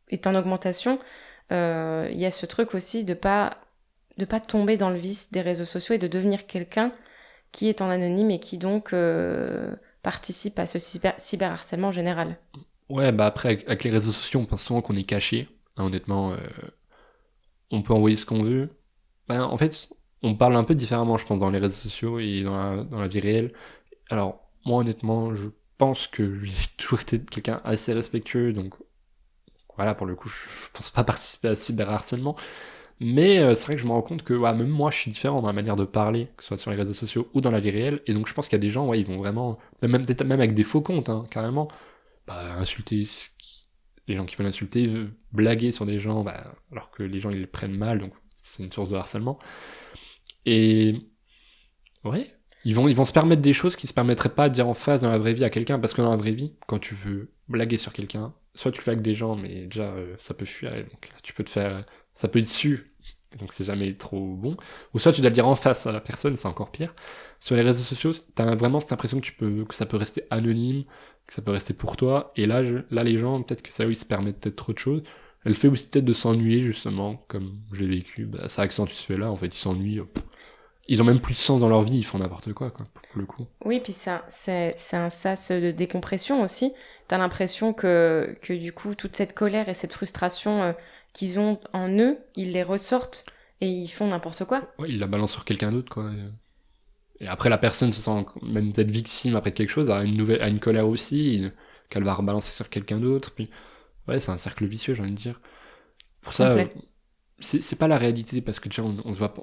est en augmentation. Il y a ce truc aussi de pas tomber dans le vice des réseaux sociaux et de devenir quelqu'un qui est en anonyme et qui donc participe à ce cyberharcèlement général. Ouais, bah après, avec les réseaux sociaux, on pense souvent qu'on est caché. Hein, honnêtement, on peut envoyer ce qu'on veut. Ben, en fait, on parle un peu différemment, je pense, dans les réseaux sociaux et dans la vie réelle. Alors, moi, honnêtement, je pense que j'ai toujours été quelqu'un assez respectueux, donc voilà, pour le coup, je pense pas participer à ce cyberharcèlement. Mais c'est vrai que je me rends compte que ouais, même moi, je suis différent dans la manière de parler, que ce soit sur les réseaux sociaux ou dans la vie réelle. Et donc, je pense qu'il y a des gens, ouais, ils vont vraiment, peut-être même avec des faux comptes, hein, carrément, bah, insulter les gens qui veulent insulter, blaguer sur des gens, bah, alors que les gens ils le prennent mal, donc c'est une source de harcèlement. Et ouais, ils vont se permettre des choses qui se permettraient pas de dire en face dans la vraie vie à quelqu'un, parce que dans la vraie vie, quand tu veux blaguer sur quelqu'un, soit tu le fais avec des gens, mais déjà ça peut fuir, et donc tu peux te faire, ça peut être su, donc c'est jamais trop bon. Ou soit tu dois le dire en face à la personne, c'est encore pire. Sur les réseaux sociaux, t'as vraiment cette impression que ça peut rester anonyme, que ça peut rester pour toi, et là, là les gens, peut-être que ça, oui, ils se permettent peut-être trop de choses. Elle fait aussi peut-être de s'ennuyer, justement, comme je l'ai vécu, bah, ça accentue ce fait-là, en fait, ils s'ennuient, ils ont même plus de sens dans leur vie, ils font n'importe quoi, pour le coup. Oui, puis c'est un sas de décompression aussi. T'as l'impression que du coup, toute cette colère et cette frustration qu'ils ont en eux, ils les ressortent et ils font n'importe quoi. Ouais, ils la balancent sur quelqu'un d'autre, quoi. Et après, la personne se sent même peut-être victime après quelque chose, a une colère aussi, qu'elle va rebalancer sur quelqu'un d'autre, puis ouais, c'est un cercle vicieux, j'ai envie de dire. Pour ça, Complet. c'est pas la réalité, parce que déjà, on se voit pas,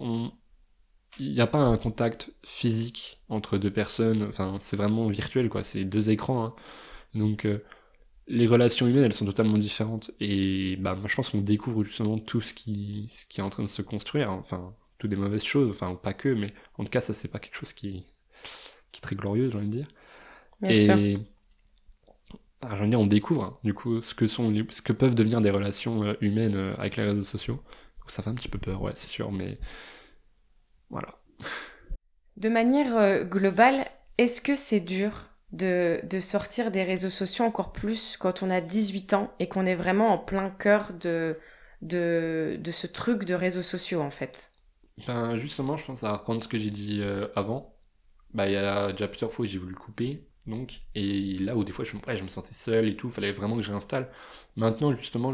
il n'y a pas un contact physique entre deux personnes, enfin, c'est vraiment virtuel, quoi, c'est deux écrans, hein. Donc, les relations humaines, elles sont totalement différentes. Et bah, moi, je pense qu'on découvre justement tout ce qui est en train de se construire. Hein. Enfin, toutes des mauvaises choses, enfin, pas que, mais en tout cas, ça, c'est pas quelque chose qui est très glorieux, j'ai envie de dire. Bien sûr. Et j'ai envie de dire, on découvre, hein, du coup, ce que peuvent devenir des relations humaines avec les réseaux sociaux. Donc, ça fait un petit peu peur, ouais, c'est sûr, mais voilà. De manière globale, est-ce que c'est dur de sortir des réseaux sociaux encore plus quand on a 18 ans et qu'on est vraiment en plein cœur de ce truc de réseaux sociaux en fait? Ben, justement, je pense à reprendre ce que j'ai dit avant. Bah, il y a déjà plusieurs fois où j'ai voulu le couper, donc, et là où des fois ouais, je me sentais seul et tout, fallait vraiment que je réinstalle. Maintenant, justement,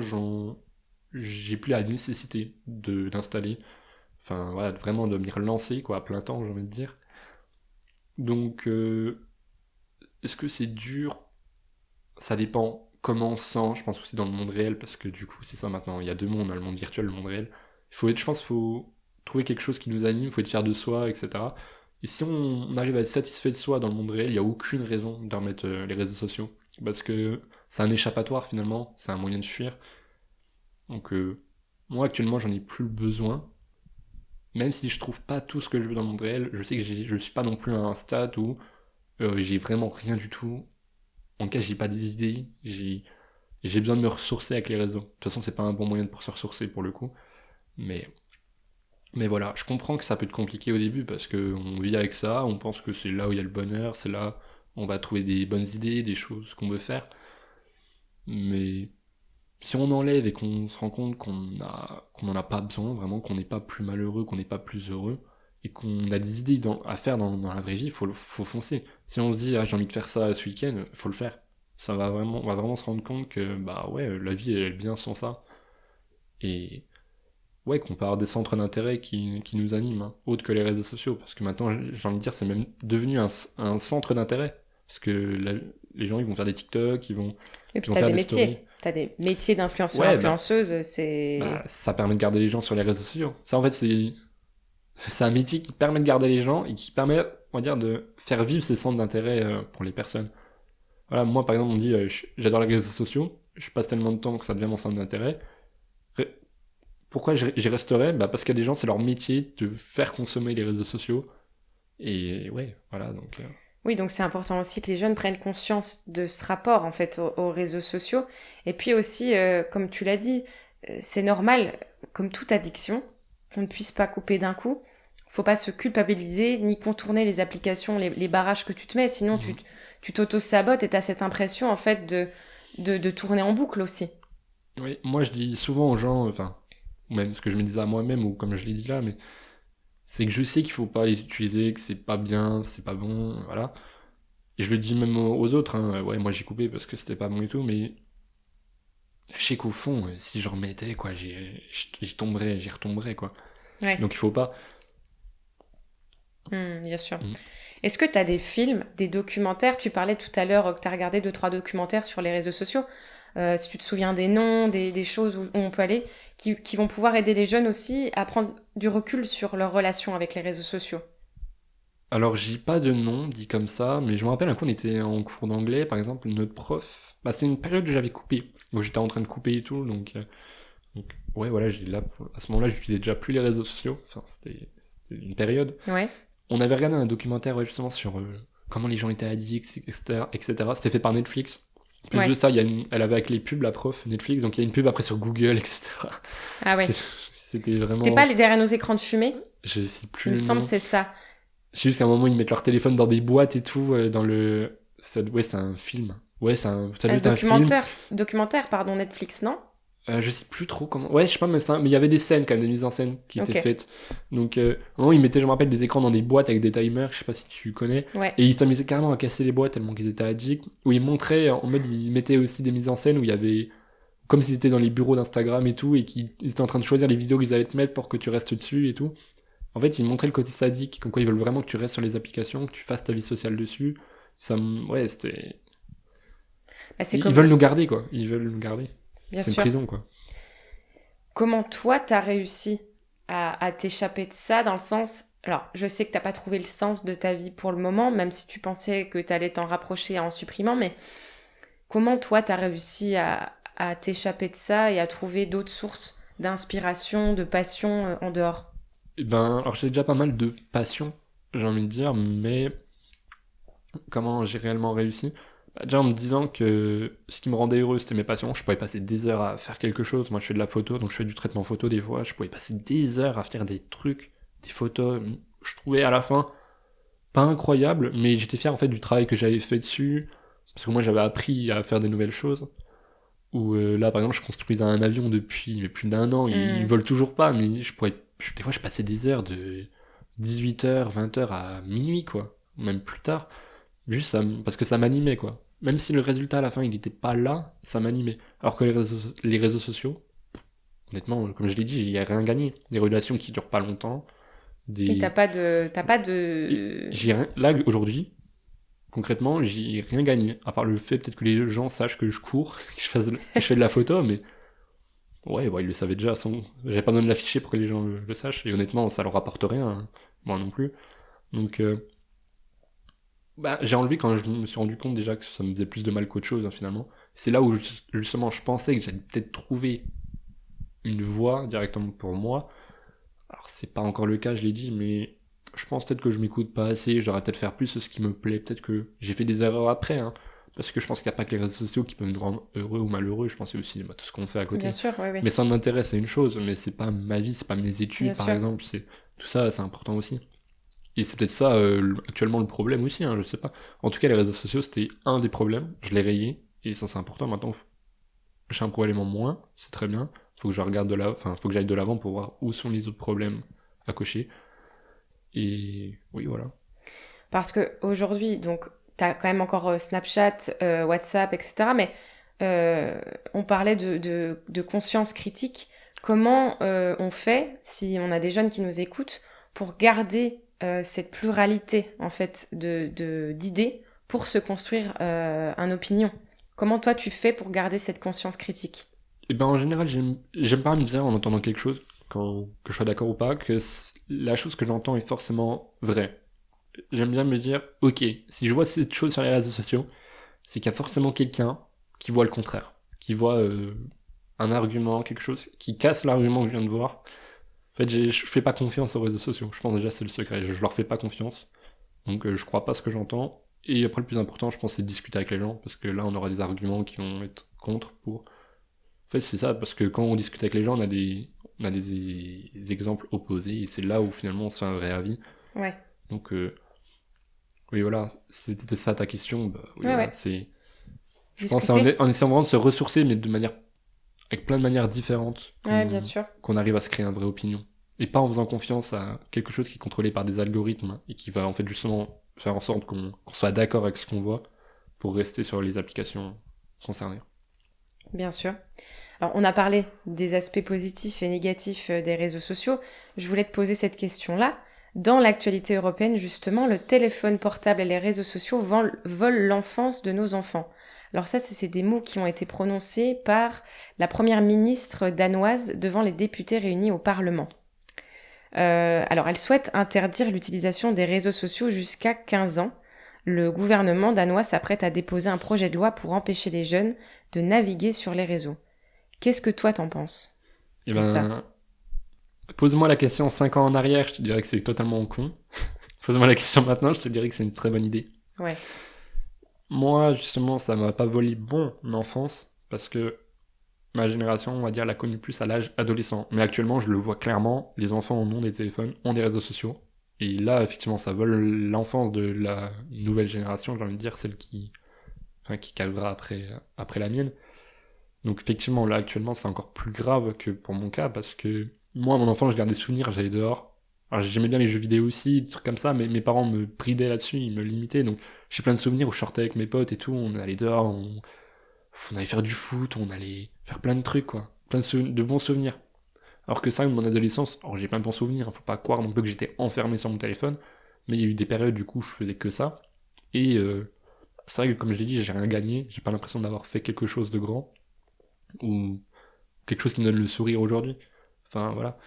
j'ai plus la nécessité d'installer, enfin, voilà, vraiment de m'y relancer, quoi, à plein temps, j'ai envie de dire. Donc, est-ce que c'est dur? Ça dépend comment on se sent, je pense aussi dans le monde réel, parce que du coup, c'est ça maintenant, il y a deux mondes, on a le monde virtuel, le monde réel. Je pense qu'il faut trouver quelque chose qui nous anime, il faut être fier de soi, etc. Et si on arrive à être satisfait de soi dans le monde réel, il n'y a aucune raison de remettre les réseaux sociaux. Parce que c'est un échappatoire finalement, c'est un moyen de fuir. Donc moi actuellement j'en ai plus besoin. Même si je trouve pas tout ce que je veux dans le monde réel, je sais que je suis pas non plus à un stade où j'ai vraiment rien du tout. En tout cas j'ai pas des idées, j'ai besoin de me ressourcer avec les réseaux. De toute façon c'est pas un bon moyen pour se ressourcer pour le coup. Mais Mais voilà, je comprends que ça peut être compliqué au début parce que on vit avec ça, on pense que c'est là où il y a le bonheur, c'est là où on va trouver des bonnes idées, des choses qu'on veut faire. Mais si on enlève et qu'on se rend compte qu'on n'en a pas besoin, vraiment, qu'on n'est pas plus malheureux, qu'on n'est pas plus heureux, et qu'on a des idées à faire dans la vraie vie, faut foncer. Si on se dit, ah, j'ai envie de faire ça ce week-end, faut le faire. On va vraiment se rendre compte que, bah ouais, la vie elle est bien sans ça. Et, ouais, qu'on peut avoir des centres d'intérêt qui nous animent, hein, autres que les réseaux sociaux. Parce que maintenant, j'ai envie de dire, c'est même devenu un centre d'intérêt. Parce que les gens, ils vont faire des TikTok, Et ils puis vont t'as faire des des stories. métiers. T'as des métiers d'influenceur, Ouais, influenceuse, c'est... ça permet de garder les gens sur les réseaux sociaux. Ça, en fait, c'est un métier qui permet de garder les gens et qui permet, on va dire, de faire vivre ces centres d'intérêt pour les personnes. Voilà, moi, par exemple, on me dit, j'adore les réseaux sociaux, je passe tellement de temps que ça devient mon centre d'intérêt. Ré- Pourquoi j'y resterai? Bah, parce qu'il y a des gens, c'est leur métier de faire consommer les réseaux sociaux. Et ouais, voilà, donc... Oui, donc c'est important aussi que les jeunes prennent conscience de ce rapport en fait aux réseaux sociaux. Et puis aussi, comme tu l'as dit, c'est normal, comme toute addiction, qu'on ne puisse pas couper d'un coup. Faut pas se culpabiliser ni contourner les applications, les barrages que tu te mets, sinon Mhm. tu t'auto-sabotes et tu as cette impression en fait de tourner en boucle aussi. Oui, moi, je dis souvent aux gens, enfin, ou même ce que je me disais à moi-même, ou comme je l'ai dit là, mais c'est que je sais qu'il faut pas les utiliser, que c'est pas bien, c'est pas bon, voilà. Et je le dis même aux autres, hein, ouais, moi j'ai coupé parce que c'était pas bon et tout, mais je sais qu'au fond, si je remettais, quoi, j'y retomberais, quoi. Ouais, Donc il faut pas. bien sûr. Mm. Est-ce que tu as des films, des documentaires? Tu parlais tout à l'heure que tu as regardé deux, trois documentaires sur les réseaux sociaux. Si tu te souviens des noms, des choses où on peut aller, qui vont pouvoir aider les jeunes aussi à prendre du recul sur leur relation avec les réseaux sociaux. Alors j'ai pas de nom dit comme ça, mais je me rappelle un coup, on était en cours d'anglais, par exemple, notre prof, bah c'est une période où j'avais coupé, où j'étais en train de couper et tout, donc ouais, voilà, à ce moment-là, j'utilisais déjà plus les réseaux sociaux, enfin c'était une période. Ouais, On avait regardé un documentaire ouais, justement sur comment les gens étaient addicts, etc., etc. C'était fait par Netflix. En plus de ouais. ça, elle avait avec les pubs, la prof, Netflix, donc il y a une pub après sur Google, etc. Ah ouais. C'était C'était pas vraiment... les derrière nos écrans de fumée? Je sais plus Il me le semble nom. que c'est ça. Je sais juste qu'à un moment, ils mettent leur téléphone dans des boîtes et tout, Ouais, c'est un film. Ouais, ça doit Un être un film. documentaire, pardon, Netflix, non? Je sais plus trop comment. Ouais, je sais pas, mais il y avait des scènes quand même, des mises en scène qui étaient Ok, faites. Donc, à un moment, ils mettaient, je me rappelle, des écrans dans des boîtes avec des timers, je sais pas si tu connais. ouais. Et ils s'amusaient carrément à casser les boîtes tellement qu'ils étaient addicts. Où ils montraient, en mode, ils mettaient aussi des mises en scène où il y avait. Comme s'ils étaient dans les bureaux d'Instagram et tout, et qu'ils étaient en train de choisir les vidéos qu'ils allaient te mettre pour que tu restes dessus et tout. En fait, ils montraient le côté sadique, comme quoi ils veulent vraiment que tu restes sur les applications, que tu fasses ta vie sociale dessus. Ouais, c'était. Bah, c'est Ils comme, veulent nous garder, quoi. Ils veulent nous garder. bien C'est une sûr. prison, quoi. Comment toi, t'as réussi à t'échapper de ça dans le sens... Alors, je sais que t'as pas trouvé le sens de ta vie pour le moment, même si tu pensais que t'allais t'en rapprocher en supprimant, mais comment toi, t'as réussi à t'échapper de ça et à trouver d'autres sources d'inspiration, de passion en dehors? Eh ben, alors j'ai déjà pas mal de passion, j'ai envie de dire, mais comment j'ai réellement réussi? Bah, déjà en me disant que ce qui me rendait heureux, c'était mes passions. Je pouvais passer des heures à faire quelque chose. Moi, je fais de la photo, donc je fais du traitement photo des fois. Je pouvais passer des heures à faire des trucs, des photos. Je trouvais à la fin pas incroyable, mais j'étais fier en fait du travail que j'avais fait dessus. Parce que moi, j'avais appris à faire des nouvelles choses. Ou là, par exemple, je construisais un avion depuis mais plus d'un an. Il Hmm, vole toujours pas, mais des fois, je passais des heures de 18h, 20h à minuit, quoi. Même plus tard. Juste parce que ça m'animait, quoi. Même si le résultat à la fin, il n'était pas là, ça m'animait. Alors que les réseaux sociaux, honnêtement, comme je l'ai dit, j'y ai rien gagné. Des relations qui durent pas longtemps. et Des... t'as pas et de... Là, aujourd'hui, concrètement, j'y ai rien gagné. À part le fait peut-être que les gens sachent que je cours, que je fais de la photo, mais ouais, ils le savaient déjà. J'avais pas besoin de l'afficher pour que les gens le sachent. Et honnêtement, ça leur rapporte rien, hein. Moi non plus. Donc, bah, j'ai enlevé quand je me suis rendu compte déjà que ça me faisait plus de mal qu'autre chose, hein, finalement. C'est là où justement je pensais que j'allais peut-être trouver une voie directement pour moi. Alors c'est pas encore le cas, je l'ai dit, mais je pense peut-être que je m'écoute pas assez, je devrais peut-être faire plus ce qui me plaît. Peut-être que j'ai fait des erreurs après, hein, parce que je pense qu'il n'y a pas que les réseaux sociaux qui peuvent nous rendre heureux ou malheureux, je pense que c'est aussi tout ce qu'on fait à Bien côté. sûr, oui, oui, Mais ça m'intéresse, c'est une chose, mais c'est pas ma vie, c'est pas mes bien études par sûr. exemple, c'est tout ça, c'est important aussi. Et c'est peut-être ça actuellement le problème aussi, hein, je sais pas. En tout cas, les réseaux sociaux, c'était un des problèmes. Je l'ai rayé, et ça c'est important. Maintenant, j'ai un problème en moins, c'est très bien. Faut que je regarde enfin, faut que j'aille de l'avant pour voir où sont les autres problèmes à cocher. Et oui, voilà. Parce que aujourd'hui, donc, t'as quand même encore Snapchat, WhatsApp, etc. Mais on parlait de conscience critique. Comment on fait, si on a des jeunes qui nous écoutent, pour garder cette pluralité en fait d'idées pour se construire une opinion. Comment toi tu fais pour garder cette conscience critique? Et ben en général, j'aime pas me dire en entendant quelque chose, que je sois d'accord ou pas, que la chose que j'entends est forcément vraie. J'aime bien me dire, ok, si je vois cette chose sur les réseaux sociaux, c'est qu'il y a forcément quelqu'un qui voit le contraire, qui voit un argument, quelque chose qui casse l'argument que je viens de voir. En fait, je fais pas confiance aux réseaux sociaux. Je pense déjà c'est le secret. Je leur fais pas confiance. Donc je crois pas ce que j'entends. Et après le plus important, je pense, c'est de discuter avec les gens, parce que là on aura des arguments qui vont être contre pour. En fait, c'est ça, parce que quand on discute avec les gens, on a des exemples opposés, et c'est là où finalement on se fait un vrai avis. Ouais. Donc oui voilà, c'était ça ta question. Bah, oui Ouais, voilà, ouais. c'est. Je pense que c'est Discuter. en essayant vraiment de se ressourcer, mais de manière avec plein de manières différentes Ouais, bien sûr. qu'on arrive à se créer une vraie opinion. Et pas en faisant confiance à quelque chose qui est contrôlé par des algorithmes et qui va en fait justement faire en sorte qu'on soit d'accord avec ce qu'on voit pour rester sur les applications concernées. Bien sûr. Alors, on a parlé des aspects positifs et négatifs des réseaux sociaux. Je voulais te poser cette question-là. Dans l'actualité européenne, justement, le téléphone portable et les réseaux sociaux volent l'enfance de nos enfants. Alors ça, c'est des mots qui ont été prononcés par la première ministre danoise devant les députés réunis au Parlement. Alors, elle souhaite interdire l'utilisation des réseaux sociaux jusqu'à 15 ans. Le gouvernement danois s'apprête à déposer un projet de loi pour empêcher les jeunes de naviguer sur les réseaux. Qu'est-ce que toi t'en penses Et de ça? ben, pose-moi la question 5 ans en arrière, je te dirais que c'est totalement con. Pose-moi la question maintenant, je te dirais que c'est une très bonne idée. Ouais. Moi, justement, ça m'a pas volé mon enfance, parce que ma génération, on va dire, l'a connu plus à l'âge adolescent. Mais actuellement, je le vois clairement, les enfants en ont des téléphones, ont des réseaux sociaux. Et là, effectivement, ça vole l'enfance de la nouvelle génération, j'ai envie de dire, celle qui calvera après la mienne. Donc effectivement, là, actuellement, c'est encore plus grave que pour mon cas, parce que moi, mon enfant, je garde des souvenirs, j'allais dehors. Alors j'aimais bien les jeux vidéo aussi, des trucs comme ça, mais mes parents me bridaient là-dessus, ils me limitaient. Donc j'ai plein de souvenirs où je sortais avec mes potes et tout, on allait dehors, on allait faire du foot, on allait faire plein de trucs, quoi. Plein de bons souvenirs. Alors que ça, mon adolescence, alors j'ai plein de bons souvenirs, hein, faut pas croire non plus que j'étais enfermé sur mon téléphone, mais il y a eu des périodes du coup où je faisais que ça. Et c'est vrai que comme je l'ai dit, j'ai rien gagné, j'ai pas l'impression d'avoir fait quelque chose de grand, ou quelque chose qui me donne le sourire aujourd'hui. Enfin voilà.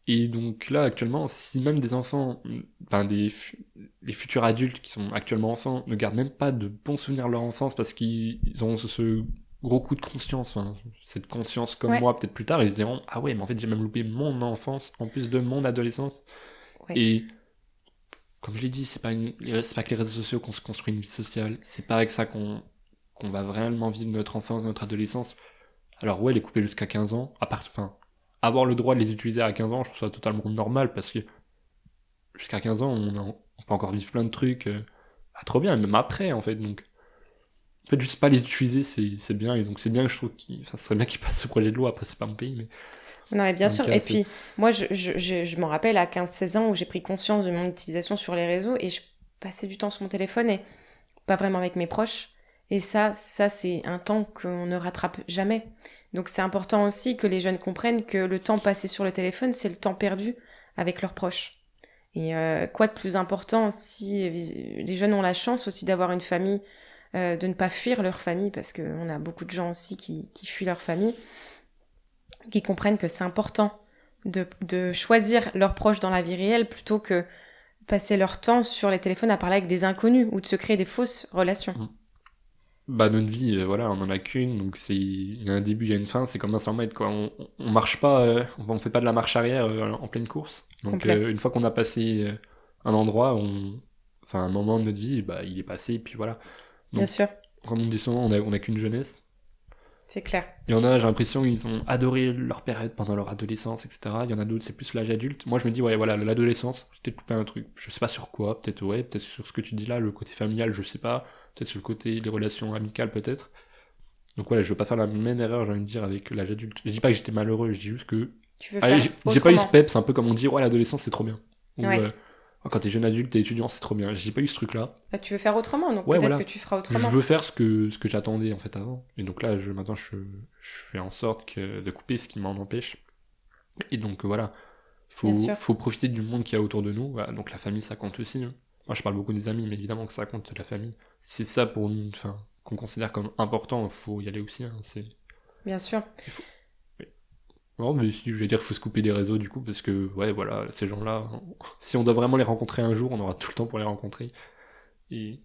Et donc là, actuellement, si même des enfants, enfin les futurs adultes qui sont actuellement enfants, ne gardent même pas de bons souvenirs de leur enfance parce qu'ils ont ce gros coup de conscience, enfin, cette conscience comme Ouais. moi, peut-être plus tard, ils se diront, ah ouais, mais en fait, j'ai même loupé mon enfance, en plus de mon adolescence. Ouais. Et comme je l'ai dit, c'est pas que les réseaux sociaux qu'on se construit une vie sociale, c'est pas avec ça qu'on va vraiment vivre notre enfance, notre adolescence. Alors ouais, les couper jusqu'à 15 ans, enfin, avoir le droit de les utiliser à 15 ans, je trouve ça totalement normal, parce que jusqu'à 15 ans, on peut encore vivre plein de trucs, trop bien, même après, en fait, donc, en fait, juste pas les utiliser, c'est bien, et donc c'est bien que je trouve ça serait bien qu'ils passent ce projet de loi, après c'est pas mon pays, mais Non, mais bien en tout sûr. cas, Et puis, moi, je m'en rappelle à 15-16 ans où j'ai pris conscience de mon utilisation sur les réseaux et je passais du temps sur mon téléphone et pas vraiment avec mes proches. Et ça c'est un temps qu'on ne rattrape jamais. Donc, c'est important aussi que les jeunes comprennent que le temps passé sur le téléphone, c'est le temps perdu avec leurs proches. Et quoi de plus important si les jeunes ont la chance aussi d'avoir une famille, de ne pas fuir leur famille, parce qu'on a beaucoup de gens aussi qui fuient leur famille, qui comprennent que c'est important de choisir leurs proches dans la vie réelle plutôt que passer leur temps sur les téléphones à parler avec des inconnus ou de se créer des fausses relations. bah notre vie, voilà, on en a qu'une, donc il y a un début, il y a une fin, c'est comme un 100 mètres, quoi, on marche pas, on fait pas de la marche arrière en pleine course, donc Complet. une fois qu'on a passé un endroit, enfin un moment de notre vie, bah il est passé, et puis voilà. Bien Donc, sûr, comme on dit souvent, on a qu'une jeunesse. c'est clair. Il y en a, j'ai l'impression, ils ont adoré leur période pendant leur adolescence, etc. Il y en a d'autres, c'est plus l'âge adulte. Moi, je me dis, ouais, voilà, l'adolescence, j'ai peut-être loupé un truc. Je sais pas sur quoi, peut-être, ouais, peut-être sur ce que tu dis là, le côté familial, je sais pas. Peut-être sur le côté des relations amicales, peut-être. Donc, voilà, je veux pas faire la même erreur, j'ai envie de dire, avec l'âge adulte. Je dis pas que j'étais malheureux, je dis juste que. Tu veux Allez, faire j'ai pas eu ce autrement. peps, un peu comme on dit, ouais, l'adolescence, c'est trop bien. Ou, Ouais. quand t'es jeune adulte, t'es étudiant, c'est trop bien. J'ai pas eu ce truc-là. Bah, tu veux faire autrement, donc Ouais, peut-être que voilà. tu feras Je autrement. veux faire ce que j'attendais en fait avant. Et donc là, maintenant, je fais en sorte de couper ce qui m'en empêche. Et donc voilà, Bien sûr. faut profiter du monde qu'il y a autour de nous. Voilà, donc la famille, ça compte aussi, hein. Moi, je parle beaucoup des amis, mais évidemment que ça compte la famille. C'est ça pour nous, enfin, qu'on considère comme important, il faut y aller aussi. Hein, Bien sûr. il faut... oui. Non, mais si, je vais dire qu'il faut se couper des réseaux du coup, parce que, ouais, voilà, ces gens-là, si on doit vraiment les rencontrer un jour, on aura tout le temps pour les rencontrer. Et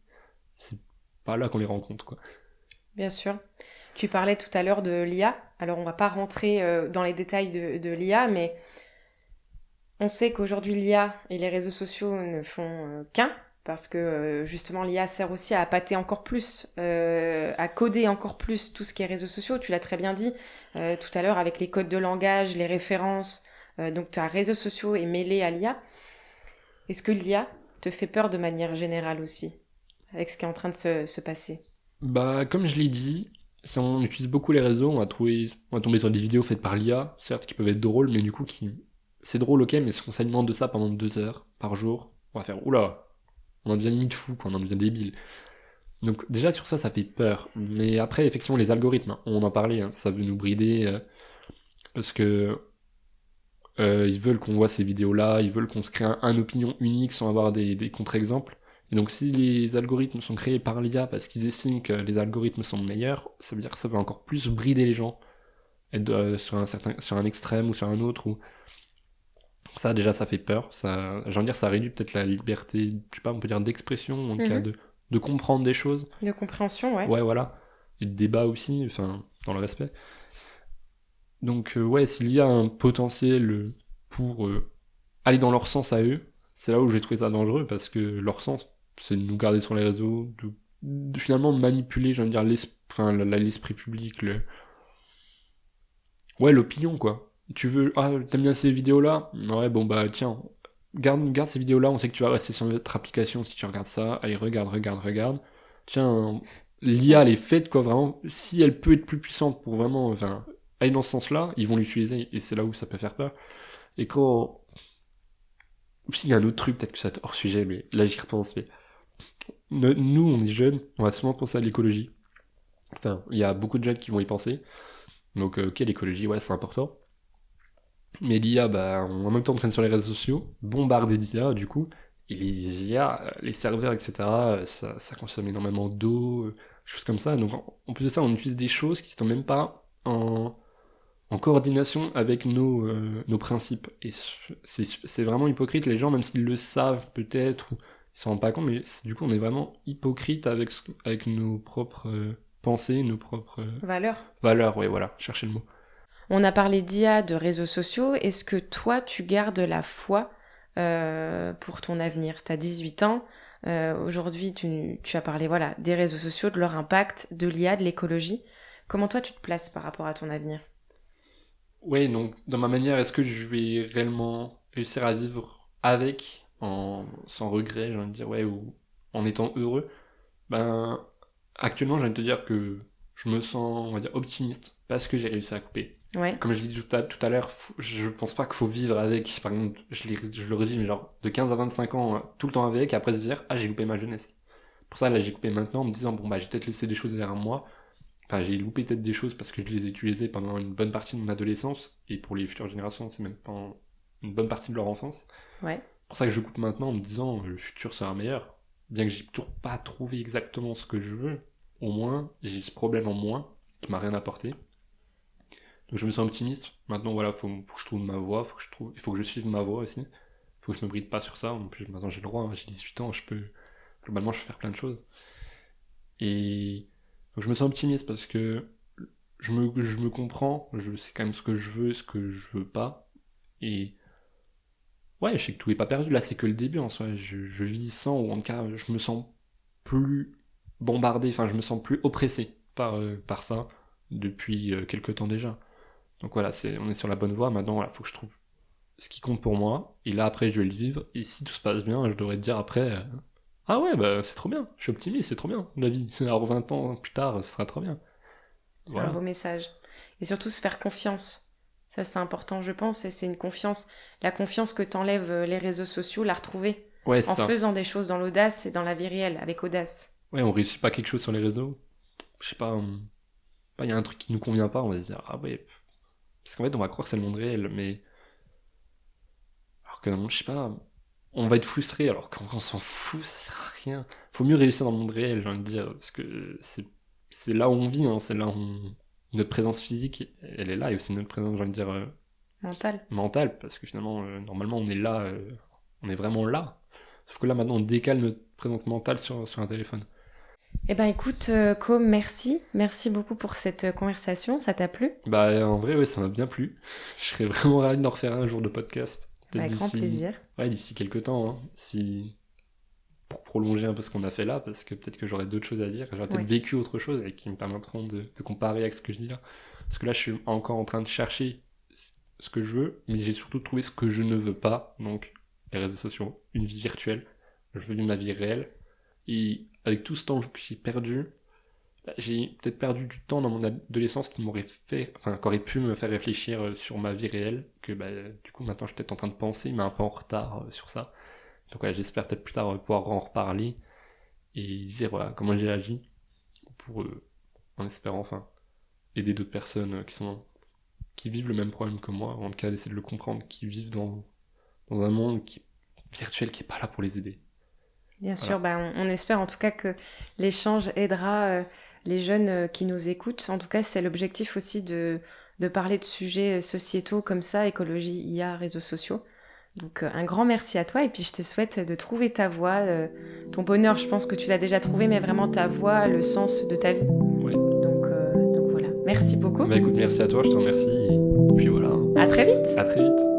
c'est pas là qu'on les rencontre, quoi. Bien sûr. Tu parlais tout à l'heure de l'IA. Alors, on va pas rentrer dans les détails de l'IA, mais on sait qu'aujourd'hui, l'IA et les réseaux sociaux ne font qu'un, parce que justement, l'IA sert aussi à appâter encore plus, à coder encore plus tout ce qui est réseaux sociaux. Tu l'as très bien dit tout à l'heure avec les codes de langage, les références. Donc, tu as réseaux sociaux et mêlé à l'IA. Est-ce que l'IA te fait peur de manière générale aussi, avec ce qui est en train de se passer? Bah, comme je l'ai dit, si on utilise beaucoup les réseaux, on va tomber sur des vidéos faites par l'IA, certes, qui peuvent être drôles, mais du coup, c'est drôle, ok, mais si on s'alimente de ça pendant 2 heures par jour, on va faire, oula, on en devient limite fou, quoi, on en devient débile. Donc, déjà, sur ça, ça fait peur. Mais après, effectivement, les algorithmes, hein, on en parlait, hein, ça veut nous brider, parce que ils veulent qu'on voit ces vidéos-là, ils veulent qu'on se crée un opinion unique sans avoir des contre-exemples. Et donc si les algorithmes sont créés par l'IA parce qu'ils estiment que les algorithmes sont meilleurs, ça veut dire que ça va encore plus brider les gens, être sur un extrême ou sur un autre. Ou... Ça déjà ça fait peur, ça, j'ai envie de dire ça réduit peut-être la liberté, je sais pas, on peut dire d'expression, en tout cas Mhm. de comprendre des choses. De compréhension, ouais. Ouais voilà. Et de débat aussi, enfin, dans le respect. Donc ouais, s'il y a un potentiel pour aller dans leur sens à eux, c'est là où j'ai trouvé ça dangereux parce que leur sens, c'est de nous garder sur les réseaux, de finalement manipuler, j'ai envie de dire, l'esprit public, ouais, l'opinion quoi. Tu veux, ah, t'aimes bien ces vidéos-là? Ouais, bon bah tiens, garde ces vidéos-là, on sait que tu vas rester sur notre application si tu regardes ça, allez, regarde. Tiens, l'IA, Ouais. elle est faite quoi, vraiment, si elle peut être plus puissante pour vraiment, enfin, aller dans ce sens-là, ils vont l'utiliser, et c'est là où ça peut faire peur. Et quand, s'il y a un autre truc, peut-être que ça va être hors sujet, mais là j'y repense. Mais nous, on est jeunes, on va souvent penser à l'écologie. Enfin, il y a beaucoup de jeunes qui vont y penser. Donc, ok, l'écologie, ouais, c'est important. Mais l'IA, bah, en même temps, on traîne sur les réseaux sociaux, bombardé d'IA, du coup. Et les IA, les serveurs, etc., ça consomme énormément d'eau, choses comme ça. Donc, en plus de ça, on utilise des choses qui sont même pas en coordination avec nos principes. Et c'est vraiment hypocrite. Les gens, même s'ils le savent peut-être, ou ils s'en rendent pas compte, mais du coup, on est vraiment hypocrite avec nos propres pensées, nos propres Valeur. valeurs. Ouais, voilà, cherchez le mot. On a parlé d'IA, de réseaux sociaux. Est-ce que toi, tu gardes la foi pour ton avenir? Tu as 18 ans. Aujourd'hui, tu as parlé voilà, des réseaux sociaux, de leur impact, de l'IA, de l'écologie. Comment toi, tu te places par rapport à ton avenir? Ouais, donc, dans ma manière, est-ce que je vais réellement réussir à vivre avec, sans regret, j'ai envie de dire, ouais, ou en étant heureux? Ben, actuellement, j'ai envie de te dire que je me sens, on va dire, optimiste parce que j'ai réussi à couper. Ouais, Comme je l'ai dit tout à l'heure, je pense pas qu'il faut vivre avec. Par exemple, je le redis, mais genre de 15 à 25 ans, tout le temps avec, et après se dire, ah, j'ai loupé ma jeunesse. Pour ça, là, j'ai coupé maintenant en me disant, bon, bah, j'ai peut-être laissé des choses derrière moi. Enfin, j'ai loupé peut-être des choses parce que je les ai utilisées pendant une bonne partie de mon adolescence, et pour les futures générations, c'est même pas une bonne partie de leur enfance. ouais. Pour ça que je coupe maintenant en me disant, le futur sera meilleur. Bien que j'ai toujours pas trouvé exactement ce que je veux, au moins, j'ai ce problème en moins, qui m'a rien apporté. Donc je me sens optimiste. Maintenant, voilà, faut que je trouve ma voie, il faut que je suive ma voie aussi. Faut que je me bride pas sur ça. En plus, maintenant j'ai le droit, hein, j'ai 18 ans, globalement, je peux faire plein de choses. Et donc je me sens optimiste parce que je me comprends, je sais quand même ce que je veux, ce que je veux pas. Et ouais, je sais que tout est pas perdu. Là, c'est que le début en soi. Je vis sans, ou en tout cas, je me sens plus bombardé, enfin, je me sens plus oppressé par ça depuis quelques temps déjà. Donc voilà, on est sur la bonne voie. Maintenant, voilà, faut que je trouve ce qui compte pour moi. Et là, après, je vais le vivre. Et si tout se passe bien, je devrais te dire après, ah ouais, bah c'est trop bien. Je suis optimiste, c'est trop bien, la vie. Alors 20 ans plus tard, ce sera trop bien. C'est un beau Voilà. message. Et surtout se faire confiance. Ça, c'est important, je pense, et c'est une confiance. La confiance que t'enlèvent les réseaux sociaux, la retrouver Ouais, c'est en ça. faisant des choses dans l'audace et dans la vie réelle, avec audace. Ouais, on réussit pas quelque chose sur les réseaux. Je sais pas, il y a un truc qui nous convient pas, on va se dire, ah ouais. Parce qu'en fait, on va croire que c'est le monde réel, mais. Alors que, je sais pas. on va être frustré, alors quand on s'en fout, ça sert à rien. Faut mieux réussir dans le monde réel, j'ai envie de dire, parce que c'est là où on vit, hein, c'est là où notre présence physique, elle est là, et aussi notre présence, j'ai envie de dire, Mental. mentale, parce que finalement, normalement, on est là, on est vraiment là. Sauf que là, maintenant, on décale notre présence mentale sur un téléphone. Eh ben écoute, Co, merci. Merci beaucoup pour cette conversation. Ça t'a plu? Bah, en vrai, ouais, ça m'a bien plu. Je serais vraiment ravi d'en refaire un jour de podcast. Peut-être Avec grand plaisir. Ouais, d'ici quelques temps, hein, pour prolonger un peu ce qu'on a fait là, parce que peut-être que j'aurai d'autres choses à dire, j'aurai peut-être vécu autre chose et qui me permettront de comparer avec ce que je dis là. Parce que là, je suis encore en train de chercher ce que je veux, mais j'ai surtout trouvé ce que je ne veux pas, donc les réseaux sociaux, une vie virtuelle. Je veux vivre ma vie réelle. Et avec tout ce temps que j'ai perdu, j'ai peut-être perdu du temps dans mon adolescence qui aurait pu me faire réfléchir sur ma vie réelle, que du coup maintenant je suis peut-être en train de penser, mais un peu en retard sur ça. Donc ouais, j'espère peut-être plus tard pouvoir en reparler et dire voilà, comment j'ai agi pour, en espérant enfin, aider d'autres personnes qui vivent le même problème que moi, en tout cas d'essayer de le comprendre, qui vivent dans un monde virtuel qui est pas là pour les aider. Bien Voilà. sûr, on espère en tout cas que l'échange aidera les jeunes qui nous écoutent. En tout cas, c'est l'objectif aussi de parler de sujets sociétaux comme ça, écologie, IA, réseaux sociaux. Donc un grand merci à toi et puis je te souhaite de trouver ta voie, ton bonheur, je pense que tu l'as déjà trouvé, mais vraiment ta voie, le sens de ta vie. Ouais. Donc voilà, merci beaucoup. Écoute, merci à toi, je te remercie et puis voilà. À très vite. À très vite.